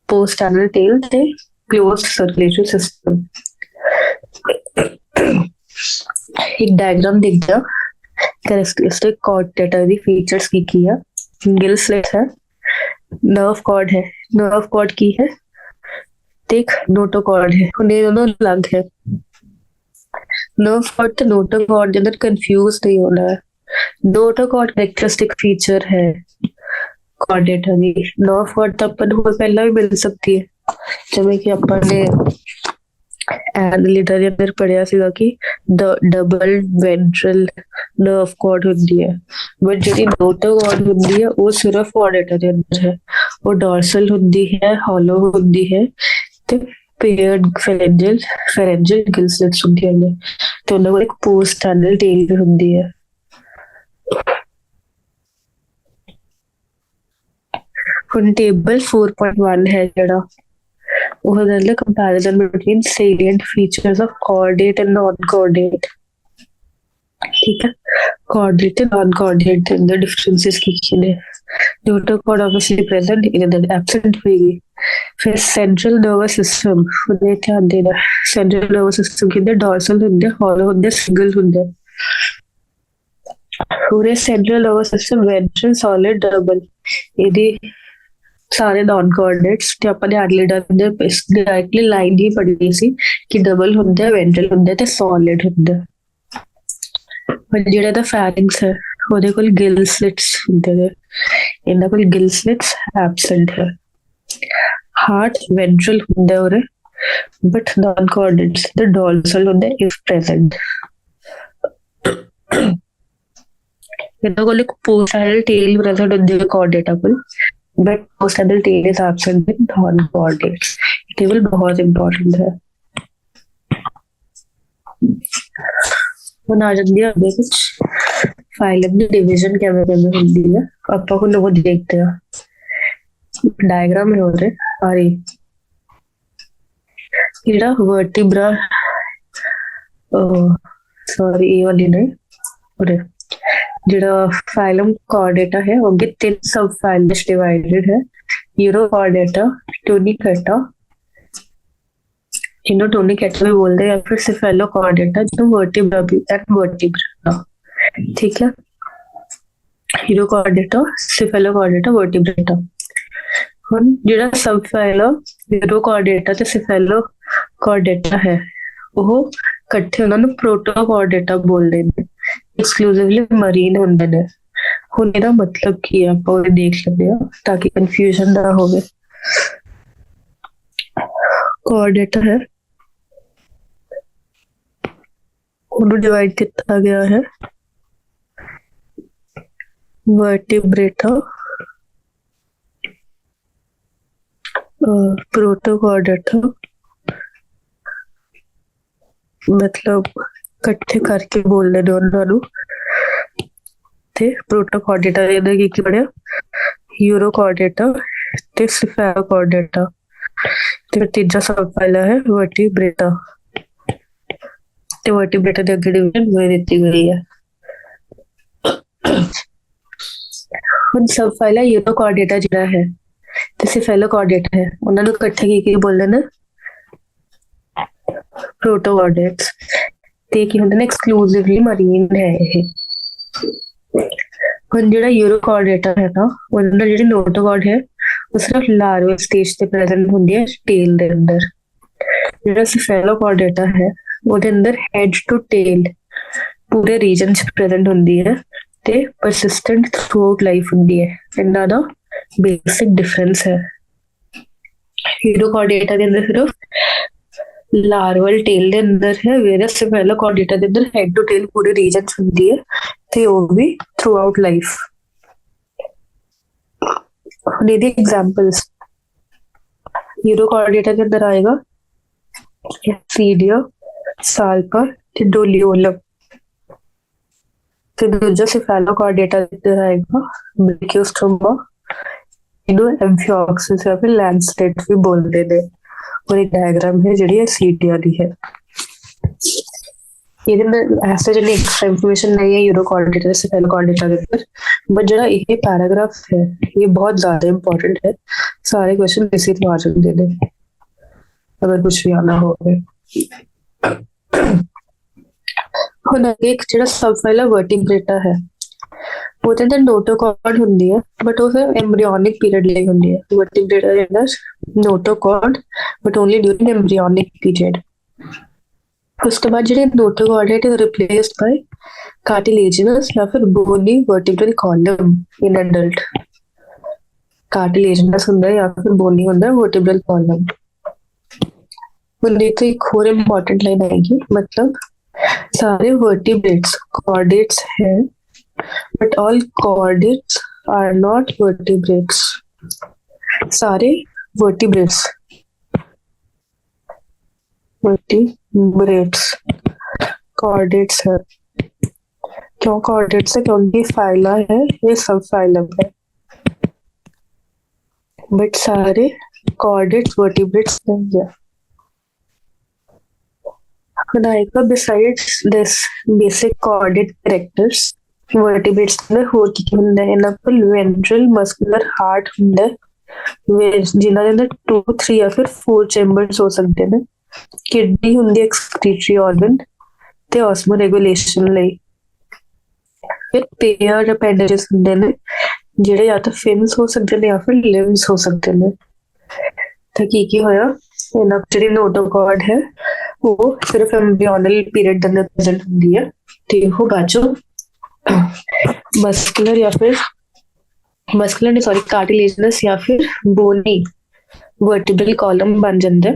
पोस्ट एनल टेल ते क्लोज्ड सर्कुलेटरी सिस्टम। एक डायग्राम देख जा, कैरेक्टरिस्टिक कॉर्डेटा दी फीचर्स की है। गिल स्लिट है, नर्व कॉर्ड है, नर्व कॉर्ड की है, एक नोटोकॉर्ड है, उन्हें दोनों अलग है। नर्व कॉर्ड तो नोटोकॉर्ड के अंदर कंफ्यूज नहीं होना है। नोटोकॉर्ड कैरेक्टरिस्टिक फीचर है कॉर्डेटा दी। नर्व कॉर्ड तो अपन को पहला भी मिल सकती है, जिवें कि अपन ने एनालिटर ਦੇ ਅੰਦਰ ਪੜਿਆ ਸੀਗਾ ਕਿ ਡਬਲ ਵੈਂਟਰਲ ਨਰਵ ਕੌਰਡ ਹੁੰਦੀ ਹੈ, ਬਟ ਜਿਹੜੀ ਨੋਟੋਕੌਰਡ ਹੁੰਦੀ ਹੈ ਉਹ ਸਿਰਫ ਕੌਰਡੇਟਾ ਦੇ ਅੰਦਰ ਹੈ। ਉਹ ਡੋਰਸਲ ਹੁੰਦੀ ਹੈ, ਹੋਲੋ ਹੁੰਦੀ ਹੈ ਤੇ ਪੇਅਰਡ ਫੈਰੰਜਲ ਗਿਲ ਸਲਿਟਸ ਹੁੰਦੀਆਂ ਨੇ, ਤੇ ਉਹਨਾਂ ਕੋਲ ਇੱਕ ਪੋਸਟ ਐਨਲ ਟੇਲ ਹੁੰਦੀ ਹੈ। ਹੁਣ ਟੇਬਲ 4.1 है ਜਿਹੜਾ ਉਹ ਹੈ comparison between salient features of chordate and non-chordate। ठीक है, chordate and non-chordate के अंदर differences की ने। notochord obviously present, इधर absent होगी। फिर central nervous system, उन्हें ध्यान देना, central nervous system के अंदर dorsal होंगे, hollow होंगे, single होंगे। पूरे central nervous system ventral solid double, यदि सारे नॉन कोऑर्डिनेट्स ते अपन एडलिडर दे डायरेक्टली लाइन ही पढ़ी सी कि डबल हुंदे, वेंट्रल हुंदे ते सॉलिड हुंदे। पर जेड़ा दा फैरिंग्स है ओदे कोल गिल स्लिट्स हुंदे ने, इना कोल गिल स्लिट्स एब्सेंट है। हार्ट वेंट्रल हुंदे और but non chordates the dorsal हुंदे इफ प्रेजेंट। इना कोल एक पोस्टरल टेल प्रेजेंट हुंदी है कोऑर्डेटा कोल, but post anal tail is absent in non chordates. Table बहुत इंपॉर्टेंट है। ਹੁਣ ਆ ਜਾਂਦੀ ਹੈ ਅੱਗੇ ਕੁਝ ਫਾਈਲਮ ਦੀ ਡਿਵੀਜ਼ਨ ਕਿਵੇਂ ਕਿਵੇਂ ਹੁੰਦੀ ਹੈ, ਆਪਾਂ ਹੁਣ ਉਹ ਦੇਖਦੇ ਆ। ਡਾਇਗਰਾਮ ਹੈ ਉਹਦੇ ਆ ਰਹੀ, ਜਿਹੜਾ ਵਰਟੀਬਰਾ ਸੌਰੀ ਇਹ ਵਾਲੀ ਨਹੀਂ, ਉਹਦੇ ਜਿਹੜਾ फाइलम कॉर्डेटा है वो भी 3 सब फाइल में डिवाइडेड है। यूरोकॉर्डेटा, टोनिकेटा, इन्हों टोनिकेटा भी बोलते हैं, या फिर सेफेलोकॉर्डेटा जो वर्टिब्रा भी एंड वर्टिब्रा। ठीक है, यूरोकॉर्डेटा, सेफेलोकॉर्डेटा, वर्टिब्रेटा। हुन जेड़ा सब फाइल यूरोकॉर्डेटा ते सेफेलोकॉर्डेटा है वो इकट्ठे उन्हां नूं प्रोटोकॉर्डेटा बोलदे ने, एक्सक्लूसिवली मरीन हुंदे ने। हुण इहदा मतलब की है ਆਪਾਂ ਉਹ ਦੇਖ ਲੈਂਦੇ ਆ ਤਾਂ ਕਿ ਕਨਫਿਊਜ਼ਨ ਨਾ ਹੋਵੇ। ਕੋਆਰਡੀਨੇਟਰ ਹੈ, ਉਹਨੂੰ ਡਿਵਾਈਡ ਕੀਤਾ ਗਿਆ ਹੈ वर्टिब्रेटा, प्रोटोकॉर्डेटा, मतलब इकट्ठे करके बोलने ने ਉਹਨਾਂ ਨੂੰ। ਤੇ प्रोटोकॉर्डेटा ਦੇ ਅੰਦਰ ਕੀ ਬਣਿਆ, यूरोकॉर्डेटा ਤੇ सेफेलोकॉर्डेटा, ਤੇ ਤੀਜਾ ਸਬ ਫਾਈਲ ਹੈ वर्टिब्रेटा। ਤੇ वर्टिब्रेटा ਦੇ ਅੱਗੇ ਡਿਵੀਜ਼ਨ ਹੋਈ ਦਿੱਤੀ ਗਈ ਹੈ। ਹੁਣ ਸਬ ਫਾਈਲ ਹੈ यूरोकॉर्डेटा ਜਿਹੜਾ ਹੈ ਤੇ सेफेलोकॉर्डेटा है, ਉਹਨਾਂ ਨੂੰ ਇਕੱਠੇ ਕੀ ਬੋਲਦੇ ਨੇ, प्रोटोकॉर्डेट्स। ਤੇ ਕੀ ਹੁੰਦੇ ਨੇ, ਐਕਸਕਲੂਸਿਵਲੀ ਮਰੀਨ ਹੈ ਇਹ। ਹੁਣ ਜਿਹੜਾ यूरोकॉर्डेटा है ना, ਉਹਨਾਂ ਦਾ ਜਿਹੜੀ नोटोकॉर्ड है ਉਹ ਸਿਰਫ ਲਾਰਵਲ ਸਟੇਜ ਤੇ ਪ੍ਰੈਜ਼ੈਂਟ ਹੁੰਦੀ ਹੈ ਟੇਲ ਦੇ ਅੰਦਰ। ਜਿਹੜਾ सेफेलोकॉर्डेटा है ਉਹਦੇ ਅੰਦਰ ਹੈਡ ਟੂ ਟੇਲ ਪੂਰੇ ਰੀਜਨ ਚ ਪ੍ਰੈਜ਼ੈਂਟ ਹੁੰਦੀ ਹੈ ਤੇ ਪਰਸਿਸਟੈਂਟ ਥਰੂ ਆਊਟ ਲਾਈਫ ਹੁੰਦੀ ਹੈ। ਇਹਨਾਂ ਦਾ ਬੇਸਿਕ ਡਿਫਰੈਂਸ ਹੈ। यूरोकॉर्डेटा ਦੇ ਅੰਦਰ ਸਿਰਫ ਲਾਰਵਲ ਟੇਲ ਦੇ ਅੰਦਰ ਹੈ, ਵੇਰਸ सेफेलोकॉर्डेटा ਦੇ ਅੰਦਰ ਹੈਡ ਟੂ ਟੇਲ ਪੂਰੇ ਰੀਜਨ ਹੁੰਦੀ ਹੈ ਤੇ ਉਹ ਵੀ थ्रू आउट लाइफ। दे एग्जाम्पल्स, यूरोकॉर्डेटा के अंदर आएगा सीडिया, साल्पा ते डोलियोलम। फिर दूसरा सेफेलोकॉर्डेटा के अंदर आएगा ब्रेकियोस्टोमा, एम्फिओक्सिस या फिर लैंडस्लेट भी बोलते हैं। और एक डायग्राम है जी सीडिया दी है। ऐसा जिन्हें एक्स्ट्रा इंफॉर्मेशन नहीं है यूरोकॉर्डेटा सेफेलोकॉर्डेटा के ऊपर, बट जो ये पैराग्राफ है ये बहुत ज्यादा इंपॉर्टेंट है। सारे क्वेश्चन इसी तो आ जाते हैं अगर कुछ भी आना हो। ਹੁਣ ਇੱਕ ਜਿਹੜਾ ਸਬਫਾਈਲਮ ਵਰਟੀਬ੍ਰੇਟਾ ਹੈ ਉਹਦੇ ਅੰਦਰ ਨੋਟੋਕੌਰਡ ਹੁੰਦੀ ਹੈ, ਬਟ ਉਹ ਫਿਰ ਐਮਬ੍ਰੀਓਨਿਕ ਪੀਰੀਅਡ ਲਈ ਹੁੰਦੀ ਹੈ। ਵਰਟੀਬ੍ਰੇਟਾ ਦੇ ਅੰਦਰ ਨੋਟੋਕੌਰਡ ਬਟ ਓਨਲੀ ਡਿਊਰਿੰਗ ਐਮਬ੍ਰੀਓਨਿਕ ਪੀਰੀਅਡ। ਉਸ ਤੋਂ ਬਾਅਦ ਜਿਹੜੇ ਨੋਟੋਕੌਰਡ ਹੈ ਇਟ ਇਜ਼ ਰਿਪਲੇਸਡ ਬਾय ਕਾਰਟਿਲੇਜਨਸ ਜਾਂ ਫਿਰ ਬੋਨੀ ਵਰਟੀਬਰਲ ਕਾਲਮ ਇਨ ਐਡਲਟ। ਕਾਰਟਿਲੇਜਨਸ ਹੁੰਦਾ ਜਾਂ ਫਿਰ ਬੋਨੀ ਹੁੰਦਾ ਵਰਟੀਬਰਲ ਕਾਲਮ। तो एक और इम्पोर्टेंट लाइन आएगी, मतलब सारे वर्टिब्रेट्स कॉर्डेट्स हैं, but all chordates are not vertebrates. सारे वर्टिब्रेट्स कॉर्डेट्स है। क्यों कॉर्डेट्स है? क्योंकि फाइला है, ये सब फाइलम है, बट सारे कॉर्डेट्स वर्टिब्रेट्स नहीं है। Besides this basic chordate characters, vertebrates में ਹੋਰ ਕੀ ਹੁੰਦਾ ਹੈ? ਇਹਨਾਂ ਕੋਲ ventral muscular heart ਹੁੰਦਾ ਹੈ ਜਿਨ੍ਹਾਂ ਦੇ ਅੰਦਰ 2, 3 ਜਾਂ ਫਿਰ 4 ਚੈਂਬਰਸ ਹੋ ਸਕਦੇ ਨੇ। ਕਿਡਨੀ ਹੁੰਦੀ ਹੈ ਐਕਸਕ੍ਰੀਟਰੀ ਆਰਗਨ ਤੇ ਆਸਮੋ ਰੈਗੂਲੇਸ਼ਨ ਲਈ। ਫਿਰ ਪੇਅਰ ਅਪੈਂਡੇजेस ਹੁੰਦੇ ਨੇ ਜਿਹੜੇ ਜਾਂ ਤਾਂ ਫਿਨਸ ਹੋ ਸਕਦੇ ਨੇ ਜਾਂ ਫਿਰ ਲਿੰਬਸ ਹੋ ਸਕਦੇ ਨੇ। ਤਾਂ ਕੀ ਹੋਇਆ, ਇਹਨਾਂ ਜਿਹੜੀ ਨੋਟੋਕੌਰਡ ਹੈ ਉਹ ਸਿਰਫ ਐਮਬ੍ਰੀਓਨਲ ਪੀਰੀਅਡ ਦੇ ਅੰਦਰ ਪ੍ਰੈਜ਼ੈਂਟ ਹੁੰਦੀ ਹੈ ਤੇ ਉਹ ਬਾਅਦ ਚੋਂ ਮਸਕੂਲਰ ਜਾਂ ਫਿਰ ਕਾਰਟਿਲੇਜਨਸ ਜਾਂ ਫਿਰ ਬੋਨੀ ਵਰਟੀਬਰਲ ਕਾਲਮ ਬਣ ਜਾਂਦਾ।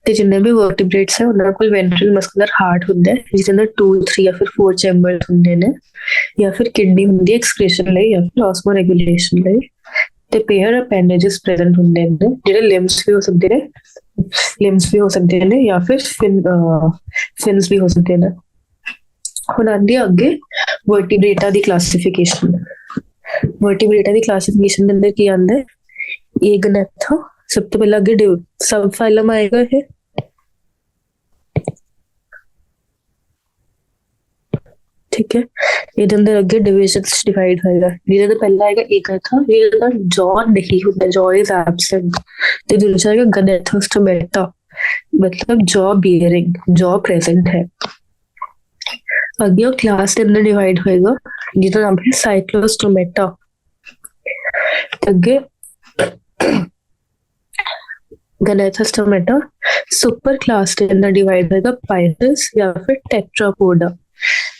ਤੇ ਜਿੰਨੇ ਵੀ ਵਰਟੀਬ੍ਰੇਟਸ ਹੈ ਉਹਨਾਂ ਕੋਲ ਵੈਂਟਰਲ ਮਸਕੂਲਰ ਹਾਰਟ ਹੁੰਦਾ ਹੈ ਜਿਹਦੇ ਅੰਦਰ 2, 3 ਜਾਂ ਫਿਰ 4 ਚੈਂਬਰਸ ਹੁੰਦੇ ਨੇ, ਜਾਂ ਫਿਰ ਕਿਡਨੀ ਹੁੰਦੀ ਹੈ ਐਕਸਕ੍ਰੀਸ਼ਨ ਲਈ ਜਾਂ ਫਿਰ ਆਸਮੋ ਰੈਗੂਲੇਸ਼ਨ ਲਈ। ਤੇ ਪੇਅਰ ਅਪੈਂਡੇजेस ਪ੍ਰੈਜ਼ੈਂਟ ਹੁੰਦੇ ਨੇ ਜਿਹੜੇ ਲਿੰਬਸ ਵੀ ਹੋ ਸਕਦੇ ਨੇ ਜਾਂ ਫਿਰ ਫਿਨਸ ਵੀ ਹੋ ਸਕਦੇ ਨੇ। ਹੁਣ ਆਂਦੀ ਅੱਗੇ ਵਰਟੀਬ੍ਰੇਟਾ ਦੀ ਕਲਾਸੀਫਿਕੇਸ਼ਨ। ਵਰਟੀਬ੍ਰੇਟਾ ਦੀ ਕਲਾਸੀਫਿਕੇਸ਼ਨ ਦੇ ਅੰਦਰ ਕੀ ਆਂਦਾ ਹੈ? ਏਗਨੈਥਾ ਸਭ ਤੋਂ ਪਹਿਲਾਂ ਅੱਗੇ ਸਬ ਫਾਈਲਮ ਆਏਗਾ ਇਹ। ठीक है, ਇਹਦੇ ਅੰਦਰ ਅੱਗੇ ਡਿਵੀਜ਼ਨਸ ਡਿਵਾਈਡ ਹੋਏਗਾ। ਜਿਹਦੇ ਤੋਂ ਪਹਿਲਾਂ ਆਏਗਾ ਏਗਨੈਥਾ, ਜਿਹਦੇ ਦਾ ਜੌ ਨਹੀਂ ਹੁੰਦਾ, ਜੌ ਇਜ਼ ਐਬਸੈਂਟ। ਤੇ ਦੂਜਾ ਆਏਗਾ ਗਨੈਥੋਸਟੋਮੇਟਾ, मतलब जॉ बियरिंग, जॉ प्रेजेंट है। अगला क्लास के अंदर डिवाइड होएगा जिसका नाम है साइक्लोस्टोमेटा। अगे गनैथोस्टोमेटा सुपर क्लास के अंदर डिवाइड होएगा पाइसिस या फिर टेट्रापोडा।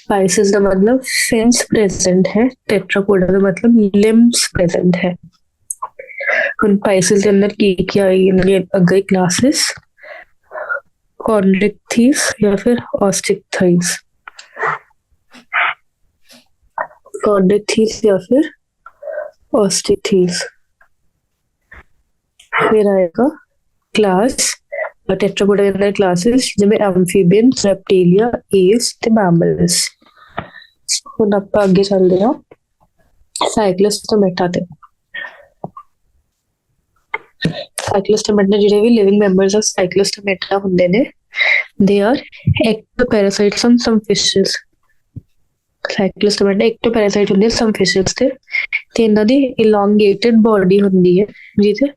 पाइसिस का मतलब फिन्स प्रेजेंट है, टेट्रापोडा का मतलब लिम्ब्स प्रेजेंट है। उन पाइसिस के अंदर की आई अगे क्लासेस कॉन्ड्रिक्थीस या फिर ऑस्टिक्थीस। कॉन्ड्रिक्थीस या फिर ऑस्टिक्थीस। फिर आएगा क्लास टेट्रापोडा के अंदर क्लासेस जिनमें एम्फीबियंस, रेप्टिलिया, एव्स ते मैमल्स। हुण आपां अगे चलदे हां साइक्लोस्टोमेटा ते। साइक्लोस्टोमेटा जिहड़े भी लिविंग मेंबर्स ऑफ साइक्लोस्टोमेटा हुंदे ने they are ectoparasites on some fishes। Cyclostomata ectoparasite ਹੁੰਦੇ some fishes ਤੇ ਇਹਨਾਂ ਦੀ elongated body ਹੁੰਦੀ ਹੈ ਜਿਹਦੇ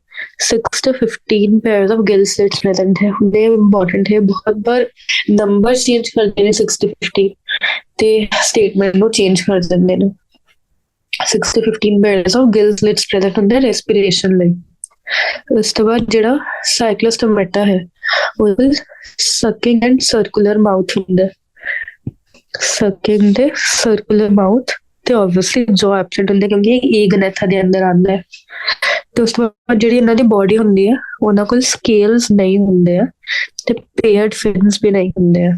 6 to 15 pairs of gill slits present ਹੈ। ਹੁੰਦੇ ਇੰਪੋਰਟੈਂਟ ਹੈ, ਬਹੁਤ ਬਾਰ ਨੰਬਰ ਚੇਂਜ ਕਰਦੇ ਨੇ 6 to 15 ਤੇ ਸਟੇਟਮੈਂਟ ਨੂੰ ਚੇਂਜ ਕਰ ਦਿੰਦੇ ਨੇ। 6 to 15 pairs of gill slits present ਹੁੰਦੇ respiration ਲਈ। ਉਸ ਤੋਂ ਬਾਅਦ ਜਿਹੜਾ ਸਾਈਕਲੋਸਟੋਮੇਟਾ ਹੈ ਉਹ ਸਕਿੰਗ ਐਂਡ ਸਰਕੂਲਰ ਮਾਊਥ ਹੁੰਦਾ। ਸਕਿੰਗ ਦੇ ਸਰਕੂਲਰ ਮਾਊਥ ਤੇ ਆਬਵੀਅਸਲੀ ਜੋ ਐਬਸੈਂਟ ਹੁੰਦੇ ਕਿਉਂਕਿ ਇਹ ਏਗਨੈਥਾ ਦੇ ਅੰਦਰ ਆਉਂਦਾ ਹੈ। ਤੇ ਉਸ ਤੋਂ ਬਾਅਦ ਜਿਹੜੀ ਇਹਨਾਂ ਦੀ ਬੋਡੀ ਹੁੰਦੀ ਹੈ ਉਹਨਾਂ ਕੋਲ ਸਕੇਲਸ ਨਹੀਂ ਹੁੰਦੇ ਆ ਤੇ ਪੇਅਰਡ ਫਿਨਸ ਵੀ ਨਹੀਂ ਹੁੰਦੇ ਆ।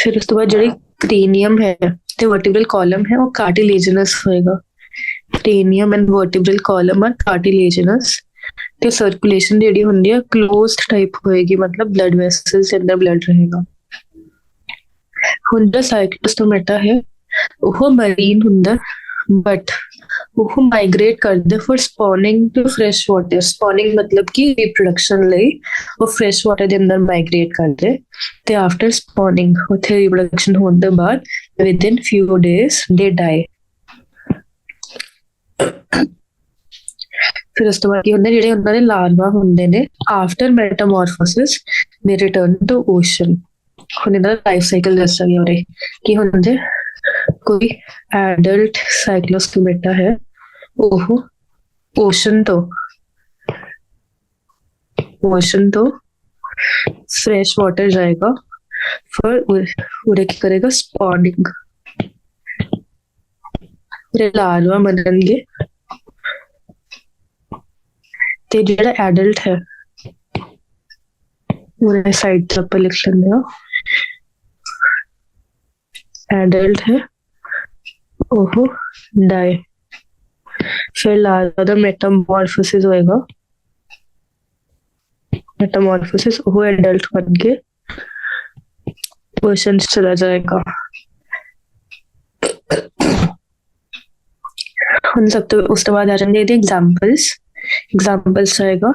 ਫਿਰ ਉਸ ਤੋਂ ਬਾਅਦ ਜਿਹੜੀ ਕ੍ਰੇਨੀਅਮ ਹੈ ਤੇ ਵਰਟੀਬਰਲ ਕਾਲਮ ਹੈ ਉਹ ਕਾਰਟਿਲੇਜਨਸ ਹੋਏਗਾ। ਕ੍ਰੇਨੀਅਮ ਐਂਡ ਵਰਟੀਬਰਲ ਕਾਲਮ ਆ ਕਾਰਟਿਲੇਜਨਸ ਤੇ ਸਰਕੂਲੇਸ਼ਨ ਜਿਹੜੀ ਹੁੰਦੀ ਆ ਕਲੋਜ਼ਡ ਟਾਈਪ ਹੋਏਗੀ, ਮਤਲਬ ਬਲੱਡ ਵੈਸਲਸ ਦੇ ਅੰਦਰ ਬਲੱਡ ਰਹੇਗਾ। ਹੁਣ ਜਿਹੜਾ ਸਾਈਕਲੋਸਟੋਮੇਟਾ ਹੈ ਉਹ ਮਰੀਨ ਹੁੰਦਾ, ਬਟ ਉਹ ਮਾਈਗ੍ਰੇਟ ਕਰਦੇ ਫॉर ਸਪੌਨਿੰਗ ਟੂ ਫਰੈਸ਼ ਵਾਟਰ। ਸਪੌਨਿੰਗ ਮਤਲਬ ਕਿ ਰੀਪਰੋਡਕਸ਼ਨ ਲਈ ਉਹ ਫਰੈਸ਼ ਵਾਟਰ ਦੇ ਅੰਦਰ ਮਾਈਗ੍ਰੇਟ ਕਰਦੇ ਤੇ ਆਫਟਰ ਸਪੌਨਿੰਗ ਉੱਥੇ ਰੀਪਰੋਡਕਸ਼ਨ ਹੋਣ ਤੋਂ ਬਾਅਦ ਵਿਦਿਨ ਫਿਊ ਡੇਜ਼ ਦੇ ਡਾਈ। ਫਿਰ ਉਸ ਤੋਂ ਬਾਅਦ ਕੀ ਹੁੰਦਾ, ਜਿਹੜੇ ਉਹਨਾਂ ਦੇ ਲਾਰਵਾ ਹੁੰਦੇ ਨੇ ਆਫਟਰ ਮੈਟਾਮੋਰਫੋਸਿਸ ਦੇ ਰਿਟਰਨ ਟੂ ਓਸ਼ਨ। ਹੁਣ ਇਹਦਾ ਲਾਈਫ ਸਾਈਕਲ ਦੱਸਿਆ ਗਿਆ ਉਰੇ ਕੀ ਹੁੰਦੇ। ਕੋਈ ਐਡਲਟ ਸਾਈਕਲੋਸਟੋਮੇਟਾ ਹੈ ਉਹ ਓਸ਼ਨ ਤੋਂ ਫਰੈਸ਼ ਵਾਟਰ ਜਾਏਗਾ, ਫਿਰ ਉਰੇ ਕੀ ਕਰੇਗਾ ਸਪੌਨਿੰਗ, ਉਰੇ ਲਾਰਵਾ ਬਣਨਗੇ ਤੇ ਜਿਹੜਾ ਐਡਲਟ ਹੈ ਉਰੇ ਸਾਈਡ ਤੇ ਆਪਾਂ ਲਿਖ ਲੈਂਦੇ ਹਾਂ एडल्ट है ओह डाई। फिर लार्वा का मेटामॉर्फोसिस होएगा, मेटामॉर्फोसिस वो एडल्ट बन के ओशन चला जाएगा। उन सब तो उसके बाद आ जाएंगे एग्जाम्पल्स रहेगा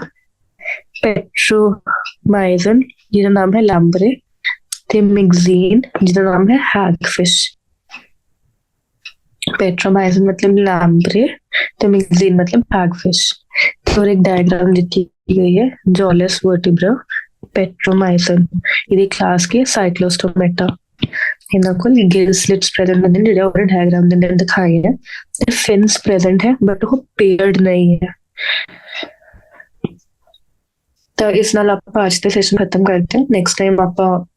पेट्रोमाइजन जिसका नाम है लैम्बरे ते मिक्जीन जिसका नाम है हैगफिश। पेट्रोमाइजन मतलब लैम्बरे ते मिक्जीन मतलब हैगफिश। और एक डायग्राम दी गई है जॉलस वर्टिब्रा पेट्रोमाइजन ये क्लास की साइक्लोस्टोमेटा। इन्हां कोल गिल स्लिट्स प्रेजेंट होंदे ने जेड़ा और डायग्राम दे अंदर दिखाई है ते फिन्स प्रेजेंट है बट वो पेयर्ड नहीं है। तो इस नाल आप आज का सेशन खत्म करते हैं। नेक्स्ट टाइम आप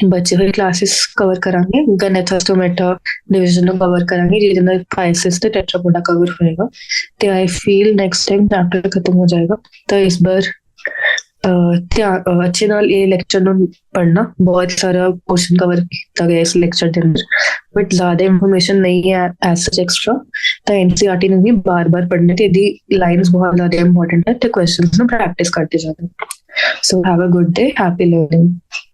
बचे हुए क्लासेस कवर करांगे, गैनेथोस्टोमेटा डिवीजन को कवर करांगे जिसमें फाइसिस ते टेट्रापोडा कवर होएगा। तो I feel next time chapter खत्म हो जाएगा। तो इस बार अच्छे नाल ये लेक्चर ਨੂੰ पढ़ना, बहुत सारा पोर्शन कवर किया गया इस लेक्चर के अंदर बट ज्यादा इंफॉर्मेशन नहीं है एज सच एक्स्ट्रा। तो एनसीईआरटी ने भी बार बार पढ़ने थे, दी लाइंस बहुत ज्यादा इंपॉर्टेंट है तो क्वेश्चंस ना प्रैक्टिस करते जाते। So have a good day, happy learning.